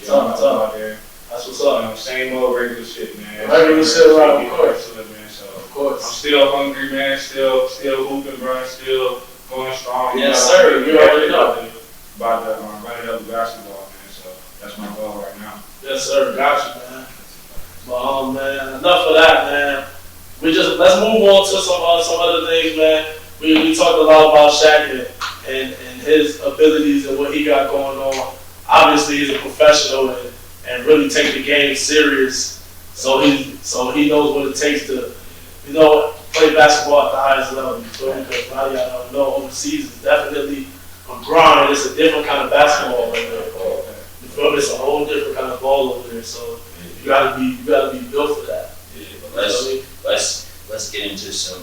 So I'm out there. That's what's up. Same old regular shit, man. Regular shit, right, of course. Man. So Of I'm course. still hungry, man. Still hooping, bro. Still going strong. Yes, sir. You already know. About to run it up with basketball, man. So that's my goal right now. Yes, sir. Got you, man. But man, enough of that, man. Let's move on to some other things, man. We talked a lot about Shaq and his abilities and what he got going on. Obviously, he's a professional and really take the game serious. So he knows what it takes to, play basketball at the highest level. Because a lot of y'all don't know, overseas is definitely a grind. It's a different kind of basketball over there. You feel me? It's a whole different kind of ball over there. So you gotta be built for that. Yeah, but let's get into some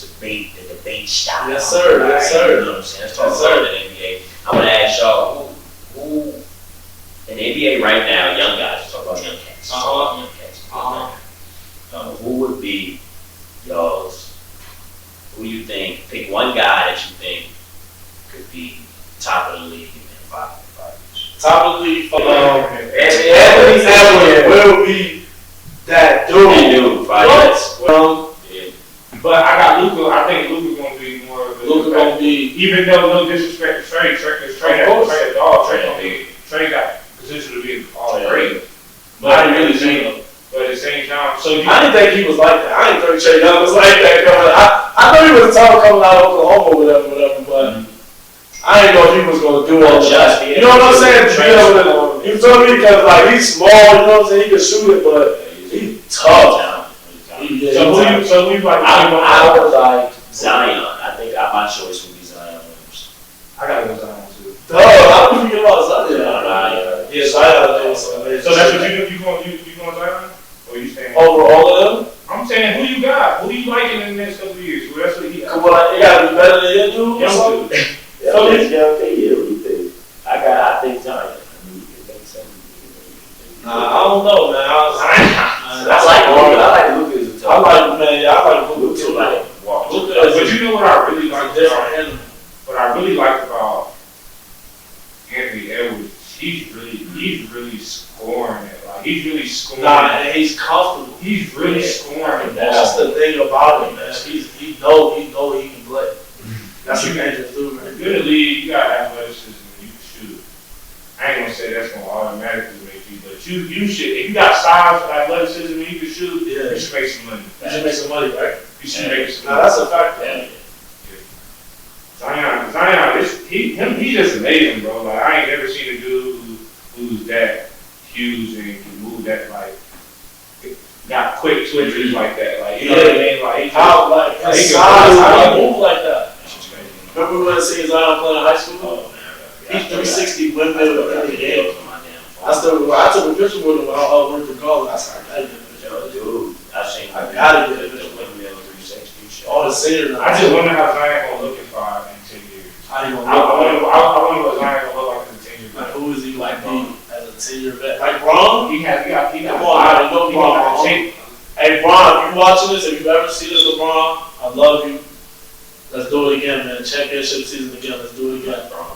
debate, the debate style. Yes, sir. Right? Yes, sir. You know what I'm saying? Let's talk about the NBA. I'm gonna ask y'all who in the NBA right now, young guys. Let's talk about young cats. Young cats. Who would be y'all's? Who you think? Pick one guy that you think could be top of the league in 5 years. Top of the league. Anthony will be that dude. 5 years. But I got Luka. I think Luka's gonna be more of a Luka gonna be, even though no disrespect to Trey, Trey a dog. Trey got position to be all great. But I didn't really see him. But at the same time, so I didn't think he was like that. I didn't think Trey Young was like that. I know he was tall coming out of Oklahoma or whatever, but I didn't know if he was going to do all that. You know what I'm saying? You feel me? Because he's small, you know what I'm saying? He can shoot it, but he's tough. So who you like? I would like Zion. I think my choice would be Zion Williams. I gotta go Zion too. How do you get about Zion? Yeah, Zion. So that's what you going Zion? Or you staying? Over all of them? I'm saying, who you got? Who you liking in the next couple of years? Well, that's what he got. Come on, it gotta be better than your dude or something? What do you think? I think Zion. I don't know, man. I like Luka as a top. I like Luka too. But you know what I really like? Different. What I really like about Anthony Edwards, he's really scoring it. Like he's really scoring. And he's comfortable. He's really scoring the ball. That's the thing about him, man. He know he can play. That's a dangerous dude, man. If you're in the league, you got athleticism and you can shoot. I ain't gonna say that's gonna automatically make you, but you should. If you got size, athleticism, and you can shoot, you should make some money. You should make some money, right? You should make some money. That's a fact, man. Zion, he's just amazing, bro. Like I ain't never seen a dude who's that huge and can move that got quick twitches like that. Like you know what I mean? Like his size, how he move like that. Remember when I seen Zion playing high school? He's 360 windmill in the game. I took a picture with him when I went to college. I said, I gotta get a picture. Windmill 360. All the seniors. I just wonder how Zion gonna look in 10 years. I wonder what Zion gonna look like in 10 years. Like who is he like as a 10-year vet? Like Bron? He got Come on, I know Bron. Hey Bron, if you're watching this, if you've ever seen this with Bron, I love you. Let's do it again, man. Championship season again. Let's do it again, Bron.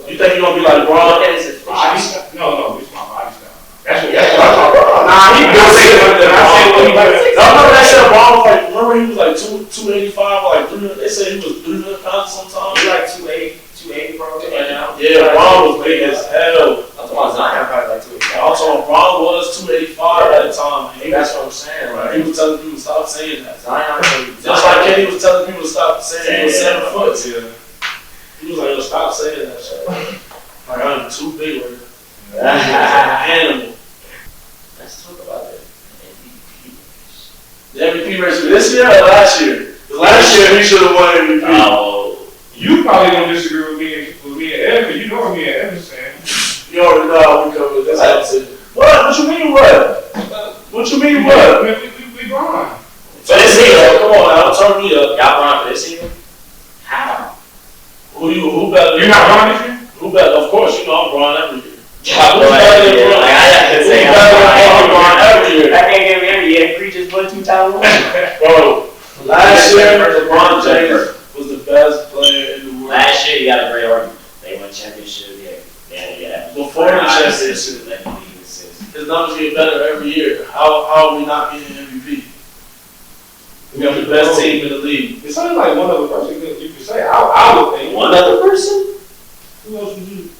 You think you're gonna be like Bron? Body style? No, it's my body style. That's what I'm talking about. Nah, he I say what he like. no, remember that shit Bron was like, remember he was like 285, like 300, they said he was 300 pounds sometimes. He's like 280 bro, right now. Yeah, Bron was big as hell. I'm talking about Zion probably like 280. I was talking Bron was 285 at the time. And That's what I'm saying, right? he was telling people to stop saying that. Zion, Just like Kenny was telling people to stop saying he was 7 foot. Yeah. He was like, yo, stop saying that shit. Like, I'm too big right now. Yeah. Animal. Let's talk about the MVP race. The MVP race this year or last year? Last year he should have won MVP. Oh, You probably don't disagree with me and Evan. You know what me and Evan saying. You already know how we cover this episode. What? What you mean what? What you mean what? We gone. for this season. Come on now, turn me up. Y'all run for this season? How? Who better? You're not Bron this year? Who better? Of course, you know I'm Bron every year. Y'all Who's better than Bron? Like, I have to say, I'm Bron every year. I can't give every year. Preachers 1, 2 times. Bro, last year LeBron James was the best player in the world. Last year, you got a great argument. They won championship. Yeah. Before the championship, his numbers get better every year. How are we not getting MVP? We got the best team in the league. It's only like one other person you could say. I would think. One other person? Who else would you?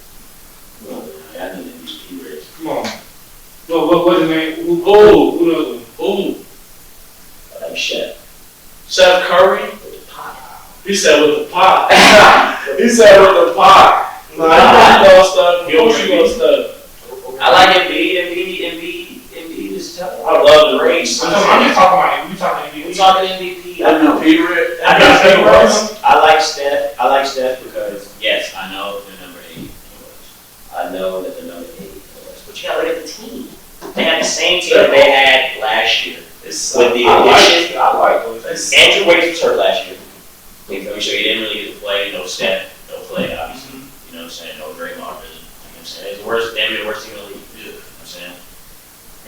I need an MVP race. Come on. What's his name? Who knows? Ooh, Like Chef. Chef Curry. With the pot. He said with the pot. He said with the pot. Nah, you gonna stuff. You gonna stuff. I like N.B.A. N.B.A. is tough. I love the race. I'm just talking about. We talking We MVP. talking MVP. MVP race. I like Steph. I like Steph because yes, I know they're number 8 in the West. I know that they're number 8 in the West. But you gotta look at the team. They had the same team that they had last year. With the addition, I like those. Andrew Wiggins was hurt last year. So he didn't really get to play. No Steph, no play, obviously. You know what I'm saying? No Draymond, really. You know what I'm saying? It's the worst, damn near the worst team in the league. You know what I'm saying?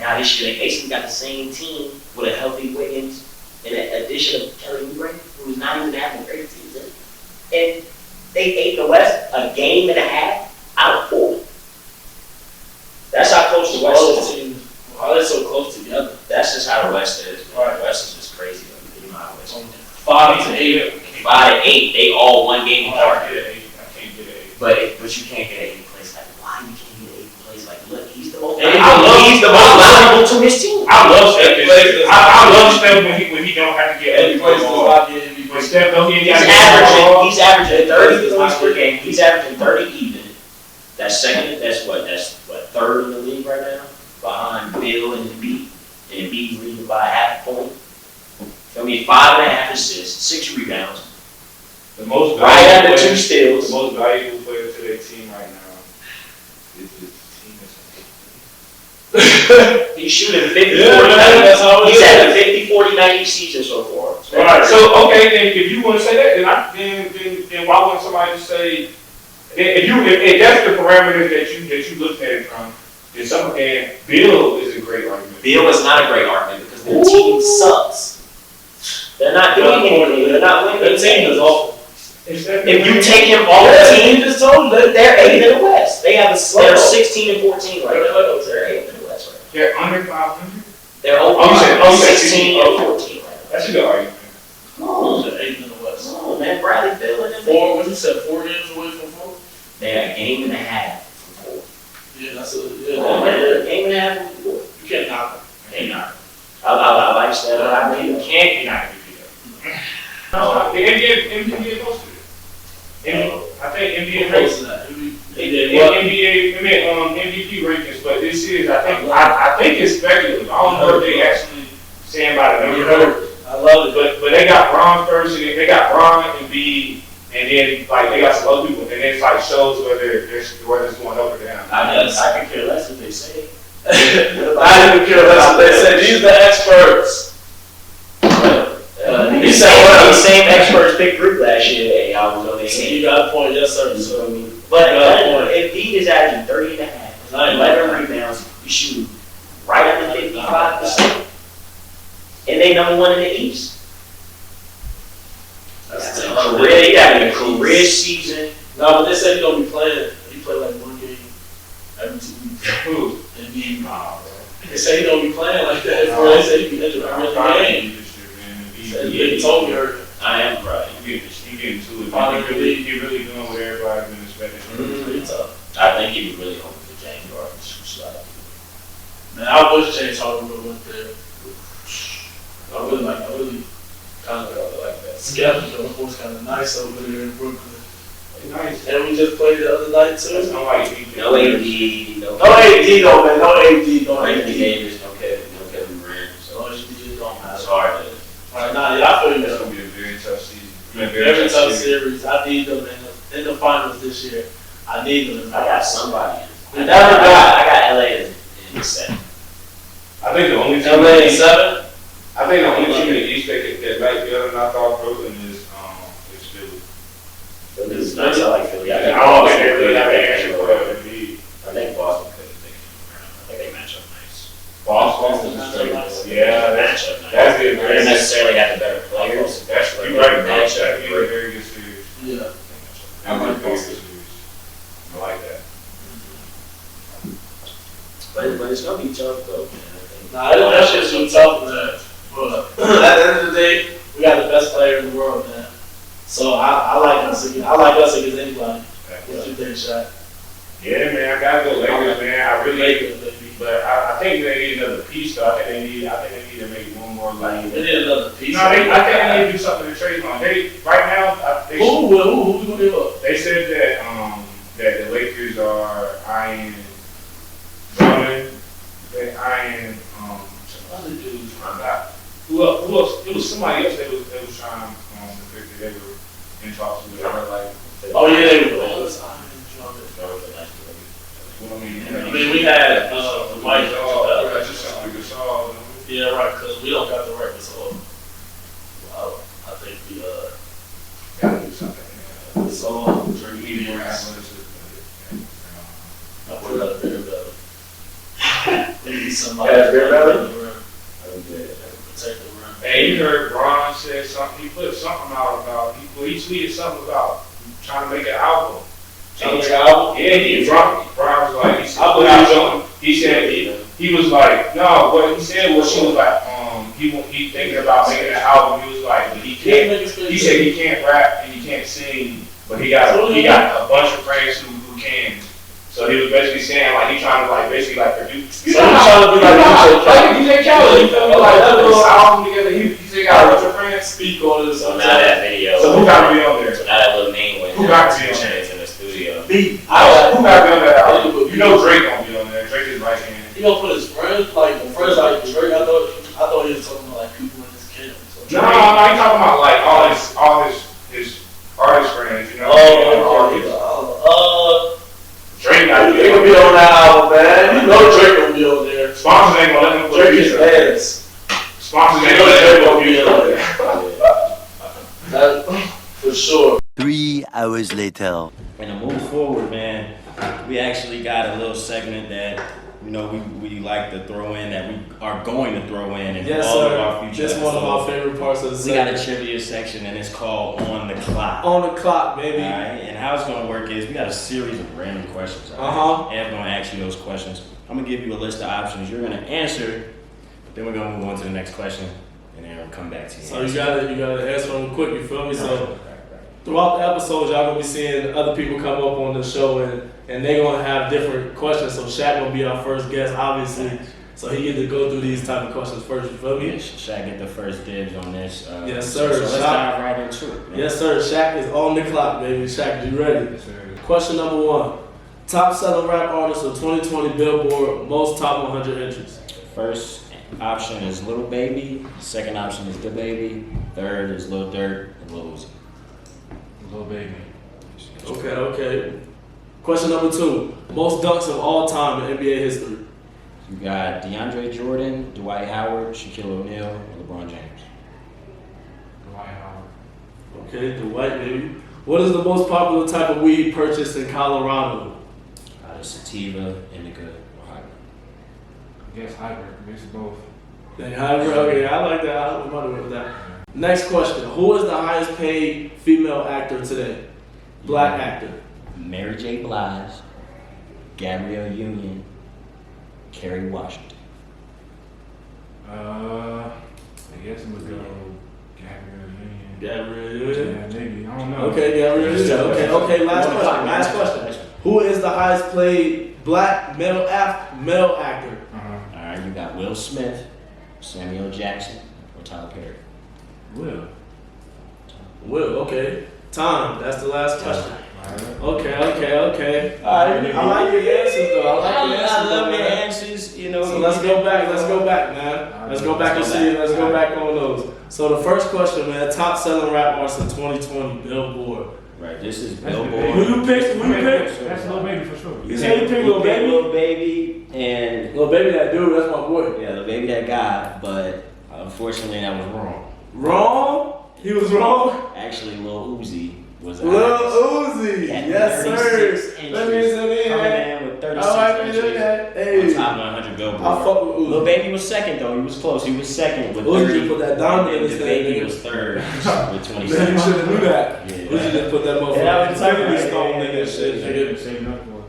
Now this year they basically got the same team with a healthy Wiggins and an addition of Kelly Oubre, who's not even having a great season. And they ate the West a game and a half out of 4. That's how close the West is. Why are they so close together? That's just how the West is. Right. The West is just crazy. Like, you know how the West is. 5 to 8. 5 to 8, they all one game apart. I can't get it. But you can't get an 8th place. Like, why you can't get 8th place? Like, look, he's the most He's the most valuable to his team. I love Steph. I love Steph when he don't have to get Every place does not get MVP. When Steph don't get He's averaging 30 points per game. He's averaging 30 even. That's second. That's what third in the league right now, behind Bill and N.B.A. And N.B.A. leading by a half point. I mean, 5.5 assists, 6 rebounds. The most Right valuable under 2 player, steals. the most valuable player to their team right now is the team that's He's shooting 50, Yeah, 40, man, that's how it He's is. had a 50, 40, 90 season so far. Alright, so okay, then if you want to say that, then why wouldn't somebody just say if that's the parameters that you looked at it from, then Bill is a great argument. Bill is not a great argument because their team sucks. They're not doing anything. They're not winning. Their team is awful. If you take him off the team, just told you they're 8th in the West. They're 16 and 14 right now. They're 8th in the West right now. They're under 500. They're over Oh, you said 16 and 14 right now. That's a good argument. Oh, the 8th in the West. oh, man, Bradley Bill and them. 4, what you said, 4 games away from 4? They're a game and a half from 4. Yeah, that's Oh, man, they're a game and a half from 4. You can't knock them. They not. I like that. I mean, You can't deny it. The NBA posted it. I think NBA Close rankings. to that. They did what? MVP rankings, but this is I think it's speculative. I don't know if they actually stand by the You number. heard. I love it. But they got Bron first, and they got Bron and B, and then like they got some other people, and then it's like shows whether it's going up or down. I could care less what they say. I didn't care less what they said. These are the experts. These same experts picked group last year. Hey, I was on their So game. you got a point, yes sir. So, I mean, but if he is averaging 30 and a half, 11 rebounds, you shoot right under 55%. And they number 1 in the East. That's a career. They having a career season No, but they say he don't be playing. He play like one game every 2 weeks. Who? N.B.A. Nah, bro. They say he don't be playing like that. Bro. They say he be injured every game. He told me earlier. I am right. He getting to it. He really doing what everybody's been expecting. Pretty tough. I think he was really hoping for James Harden to shoot slide. Man, I wish James Harden would have went there. I really kind of like that. Skeptical. It was kind of nice over there in Brooklyn. Nice. And we just played the other night too. That's not like No AD, No AD though, man. No AD. no Anthony Davis, no Kevin Durant. So No AD don't it's matter. hard to. Alright, nah, yeah, I feel you. That's gonna be a very tough season. Very tough series. I need them in the finals this year. I need them in the I got finals. somebody. We never got. I got LA in 7. I think the only team LA in 7. I think the only team in the East that might be better than I thought Brooklyn is Philly. Philly's nice. I like Philly. I don't think they really have an answer for Embiid. I think Boston could take it from around. I think they match up nice. Boston, yeah, Match up nice. that's good. They don't necessarily have the better players. That's but you're right. they match up That'd be a great. very good series. Yeah. I like Boston series. I like that. But it's gonna be tough though, man. I think. Nah, that shit's so tough, man. But at the end of the day, we got the best player in the world, man. So I like us against anybody. What you think, Shaq? Yeah, man, I gotta go Lakers, man. I really, Lakers, baby. but I think they need another piece, though. I think they need to make one more like. We need another piece. No, I think they need to do something to trade on. They right now, Who we gonna give up? they said that the Lakers are eyeing Drummond. They eyeing some other dudes. I forgot who else? It was somebody else. They was trying they were in talks with. I heard like. Oh yeah, they were all the time. I mean, we had Mike. Yeah, right. Because we don't got the record, so I think we gotta do something. it's all. We need more athleticism. We're not very better. We need somebody. Yeah, very better. in the room. Protect the rim. Hey, you heard Bron said something. He put something out about. He tweeted something about trying to make an album. Yeah, he dropped. Bron was like, he said he was like, no. What he said was he was like, he thinking about making an album. He was like, but he can't. He said he can't rap and he can't sing, but he got a bunch of friends who can. So he was basically saying like he trying to like basically like produce. So he's trying to be like DJ Khaled. You feel me? Like that little album together. He said got a bunch of friends. speak on this. So now that video. So who got to be on there? So now that little name went. Who got to be on there? Chance in the studio. Me. Who got to be on that album? You know Drake gonna be on there. Drake is right hand. He gonna put his friends like Drake. I thought he was talking about like people in his camp. So No, he talking about like all his artist friends. You know. Drake got to Drake gonna be on that album, man. You know Drake gonna be on there. Sponsors ain't gonna let him put Drake is ass. Sponsors ain't You know gonna let Drake him gonna put be on there. That for sure. 3 hours later. And to move forward, man, we actually got a little segment that we like to throw in, that we are going to throw in all of our future This is one of my episodes. favorite parts of the We got a segment. trivia section, and it's called On the Clock. On the clock, baby. All right, and how it's going to work is we got a series of random questions. And I'm going to ask you those questions. I'm going to give you a list of options. You're going to answer, but then we're going to move on to the next question, and then we'll come back to you. So you gotta answer them quick. You feel me? So throughout the episodes, y'all gonna be seeing other people come up on the show, and they gonna have different questions. So Shaq gonna be our first guest, obviously. So he get to go through these type of questions first. You feel me? Shaq get the first dibs on this. Yes, sir. So let's dive right into it, man. Yes, sir. Shaq is on the clock, baby. Shaq, you ready? Yes, sir. Question number 1: top selling rap artist of 2020 Billboard most top 100 entries. First option is Lil Baby. Second option is The Baby. Third is Lil Durk and Lil Uzi. Little baby. Okay. Question number 2: most dunks of all time in NBA history. You got DeAndre Jordan, W.Y.A.U, Shaquille O'Neal, and LeBron James. W.Y.A.U. Okay, the white baby. What is the most popular type of weed purchased in Colorado? Sativa, indica, or hybrid. I guess hybrid. Mix both. Okay, I like that. I'm about to with that. Next question: who is the highest paid female actor today? black actor. Mary J. Blige, Gabrielle Union, Kerry Washington. I guess I'm gonna go Gabrielle Union. Gabrielle Union. Yeah, maybe. I don't know. Okay, Gabrielle Union. Okay. Last question. Who is the highest paid black male actor? All right, you got Will Smith, Samuel Jackson, or Tyler Perry. Will. Okay. Time. That's the last question. Alright. Okay. All right. I like your answers though. I love your answers. You know. So let's go back, man. Let's go back and see. Let's go back on those. So the first question, man. Top selling rap artist in 2020, Billboard. Right. This is That's Billboard. Who you pick? That's Lil Baby for sure. You say you pick Lil Baby? Lil Baby and Lil Baby, that dude. That's my boy. yeah, Lil Baby that guy. But unfortunately, that was wrong. Wrong? He was wrong. Actually, Lil Uzi was. Lil Uzi. He had Yes, 36 sir. inches Let me see coming that. in with 36 I like inches. that. On Hey. top 100 Billboard. I fuck with Uzi. Lil Baby was second though. He was close. He was second with Uzi 30. just put that diamond in and his the head, Baby nigga. was third with Man, 27. you should have knew that. Yeah. Uzi just put that motherfucker. Yeah, I was Infinity like, Stone yeah, in his shit, nigga. Saving up for it.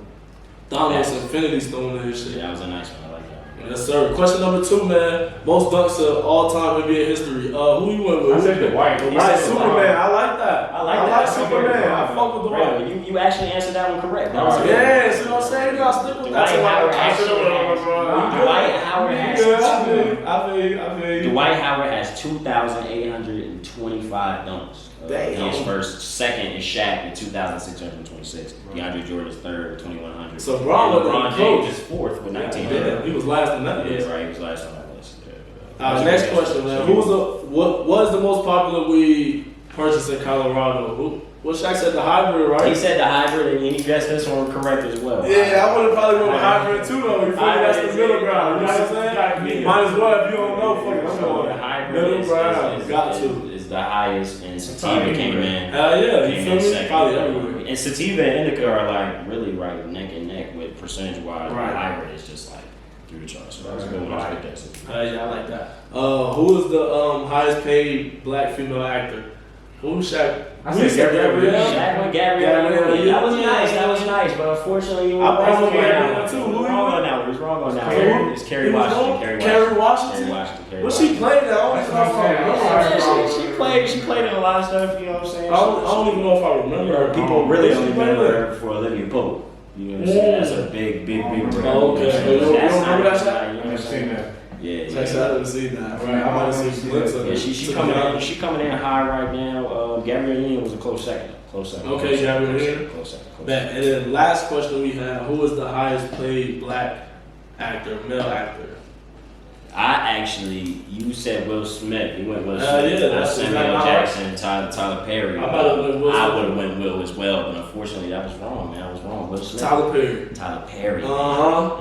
Thanos Infinity Stone in his shit. Yeah, that was a nice one. I like that. Yes, sir. Question number 2, man. Most dunks of all time NBA history. Who you went with? I said Dwight. Right, Superman. I like that. I like that. Superman. I fuck with Dwight. Right, you actually answered that one correct. That was good. Yeah, see what I'm saying? You gotta stick with that. Dwight Howard I feel you. Dwight Howard has 2,825 dunks. Damn. He is first. Second is Shaq with 2,626. DeAndre Jordan is third with 2,100. So Bron And wasn't LeBron close. James is fourth with 19. Yeah, he was last in that list. Yeah, right. He was last on that list. Next question, man. What was the most popular weed purchased in Colorado? What Shaq said, the hybrid, He right? said the hybrid, and he guessed this one correct as well. Yeah, I would have probably went with hybrid too, though. You feel me? That's the middle ground. You know what I'm saying? Might as well if you don't know. Fuck it, I'm The going. hybrid Middle ground. Got to. is the highest, and Sativa came in. Hell yeah, you Came feel in me? second. Probably everywhere. And Sativa and Indica are like really right neck and neck with percentage wise. Right. The hybrid is just like through the charts. So that was a good one. I like that. Yeah, I like that. Who is the highest paid black female actor? Who Shaq? I said Gabrielle. Shaq with Gabrielle. That was nice. That was nice. But unfortunately, you I were went with wrong on Gabrielle that too. one. Who He was you wrong went? on that one. He was wrong on that Who? one. It's Kerry He was Washington. wrong? Kerry Washington? Kerry Washington. What she played that? I don't That's what I'm saying. know. She played in a lot of stuff, you know what I'm saying? I don't even know if I remember her. People really She only played remember it. her for Olivia Pope. You know what I'm saying? That's a big brand. Oh, okay. So you don't remember that shot? You know what I'm I've seen saying? that. Yeah. Like I said, I didn't see that. Right, I might have seen clips of Yeah, it. she coming in high right now. Gabrielle Union was a close second. Okay, Gabrielle Union. Close second. Bet. And then last question we have: who is the highest paid black actor, male actor? You said Will Smith. You went Will Smith. Yeah, that's Samuel exactly Jackson, Tyler Perry. I might have went Will I Smith. would have went Will as well, but unfortunately that was wrong, man. I was wrong. Will Smith. Tyler Perry. Tyler Perry. Uh-huh.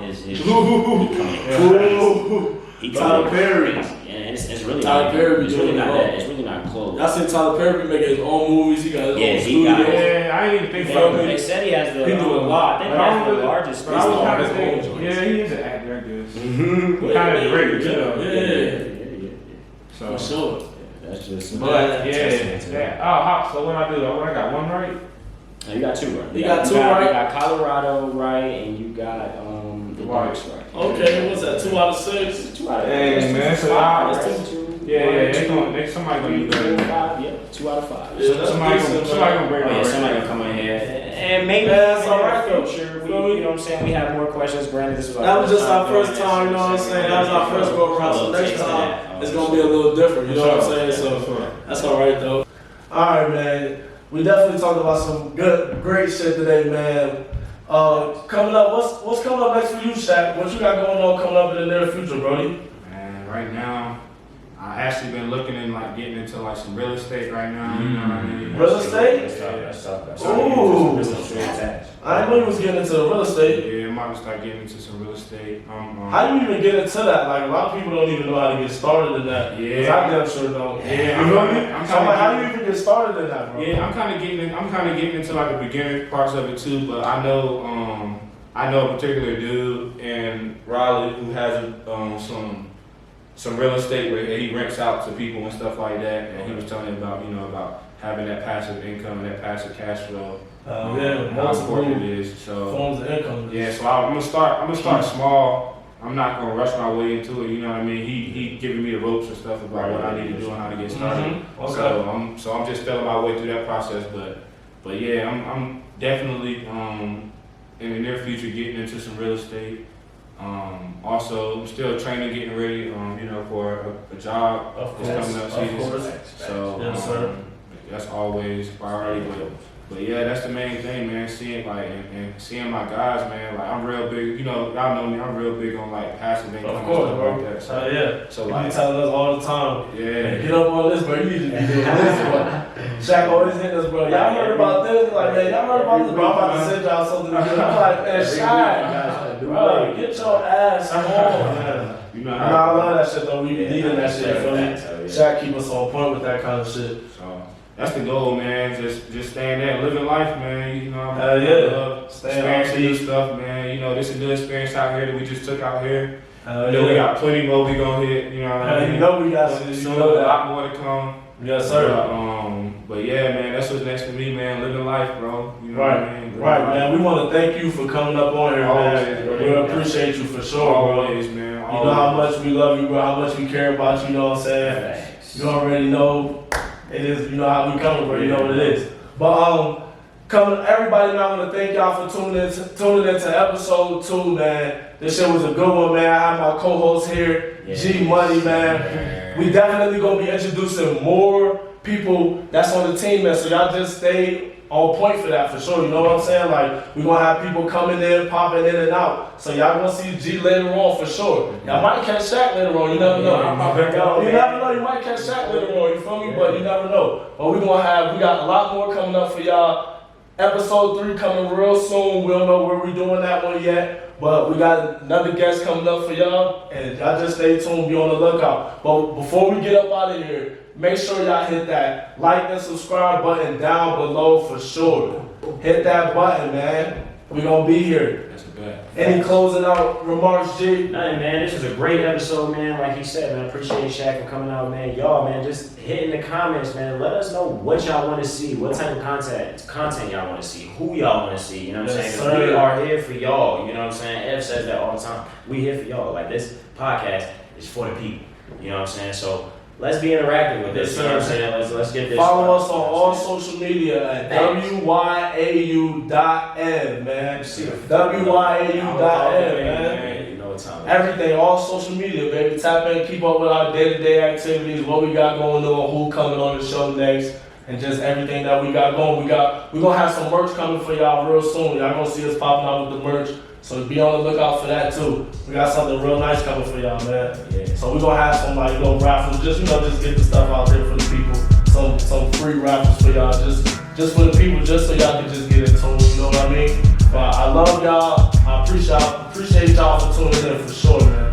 Coming He Tyler Perry. And it's really Tyler not, Perry be it's really doing not it that. all. It's really not close. I seen Tyler Perry be making his own movies. He got his Yeah, own he studio. got it. Yeah, I didn't even think He about got it. They said he has the. He do a lot. I think But he I has the was- largest. But I was kind of His own thinking, joints. yeah, he is an actor, I guess. Mm-hmm. Kind of director, too. Yeah. So, For sure. That's just. but Testament to yeah. that. So what I do? I got one right. No, you got two right. You got two right? You got Colorado right, and you got the Bucks right. Okay, what's that? 2 out of 6. 2 out of Hey, man, that's so five. I- That's two. Yeah, somebody gonna do better. 5. Yeah, 2 out of 5. Yeah, that's Somebody decent, gonna break Oh, yeah, it. somebody gonna come in here. And maybe That's all right, though. Sure, Feel me? you know what I'm saying? We have more questions. Granted, this was our That was first just our doing first this, time, you know what I'm saying? That was our first go around. So next time, it's gonna be a little different, you know what I'm saying? So that's all right, though. All right, man. We definitely talked about some great shit today, man. Coming up, what's coming up next for you, Shaq? What you got going on coming up in the near future, Brody? Man, right now, I actually been looking in like getting into like some real estate right now. You know what I mean? Real estate? That's tough. Ooh. That's I didn't know you was getting into real estate. Yeah, I might start getting into some real estate. How do you even get into that? Like, a lot of people don't even know how to get started in that. 'Cause Yeah. I damn sure don't. Yeah, You know what I mean? I'm So I'm like, kinda how do you even get started in that, bro? Yeah, I'm kind of getting into like the beginning parts of it too. But I know a particular dude in Raleigh who has some real estate where he rents out to people and stuff like that. And he was telling me about about having that passive income and that passive cash flow. Yeah, how important multiple it is. So forms of income. yeah, so I'm gonna start small. I'm not gonna rush my way into it. You know what I mean? He giving me the ropes and stuff about what I need to do and how to get started. Okay. So I'm just feeling my way through that process. But yeah, I'm definitely in the near future getting into some real estate. Also, I'm still training, getting ready, for a job that's coming up season. So Yes, sir. that's always priority. But yeah, that's the main thing, man. Seeing and seeing my guys, man. Like I'm real big. Y'all know me. I'm real big on like passive income Of and course, stuff bro. like that. So, Yeah. so You like be telling us all the time. yeah. Get up on this, bro. You need to be doing this, bro. Shaq always hit us, bro. Y'all heard about this? Like, man, y'all heard about this, bro? I'm about to send y'all something to do. I'm like, man, Shaq, bro, get your ass on, man. You know I love that shit, though. We be needing that shit, feel me? Yeah. Shaq keep us on point with that kind of shit. So that's the goal, man. Just staying there, living life, man. Hell yeah. Love Staying experiencing on new stuff, man. This is a new experience out here that we just took out here. Hell We yeah. got plenty more we gonna hit. You know what I mean? You know we got shit. You Soon, know a that. lot more to come. Yes, sir. But yeah, man, that's what's next to me, man. Living life, bro. You know what I mean? Right, man. We want to thank you for coming up on here, man. Always, We appreciate you for sure, bro. Always, man. You know how much we love you, bro. How much we care about you. You know what I'm saying? Thanks. You already know it is. You know how we coming, bro. You know what it is. But everybody, man, I want to thank y'all for tuning into episode 2, man. This shit was a good one, man. I have my co-host here, G Money, man. We definitely gonna be introducing more people that's on the team, man. So y'all just stay on point for that, for sure. You know what I'm saying? Like, we gonna have people coming in, popping in and out. So y'all gonna see G later on, for sure. Y'all might catch Shaq later on. You never know. You never know. You might catch Shaq later on. You feel me? But you never know. But we got a lot more coming up for y'all. Episode 3 coming real soon. We don't know where we're doing that one yet, but we got another guest coming up for y'all, and y'all just stay tuned, be on the lookout. But before we get up out of here, make sure y'all hit that like and subscribe button down below for sure. Hit that button, man. We're gonna be here. That's a bet. Any closing out remarks, G? Nothing, man. This was a great episode, man. Like he said, man, appreciate Shaq for coming out, man. Y'all, man, just hit in the comments, man. Let us know what y'all want to see, what type of content y'all want to see, who y'all want to see. You know what I'm Yes, saying? 'Cause we sir. are here for y'all. You know what I'm saying? Ev says that all the time. We here for y'all. Like, this podcast is for the people. You know what I'm saying? So let's be interactive with this. Yes, You know what I'm sir. saying? Let's get this. Follow us on started. all social media at Thanks. W.Y.A.U.N, man. See the W.Y.A.U.N, man. You know what time it is. Everything, all social media, baby. Tap in, keep up with our day-to-day activities, what we got going on, who coming on the show next, and just everything that we got going. We're gonna have some merch coming for y'all real soon. Y'all gonna see us popping out with the merch, so be on the lookout for that too. We got something real nice coming for y'all, man. Yeah. So we're gonna have some like little raffles, just get the stuff out there for the people. Some free raffles for y'all, just for the people, just so y'all can just get in tune. You know what I mean? But I love y'all. I appreciate y'all for tuning in for sure, man.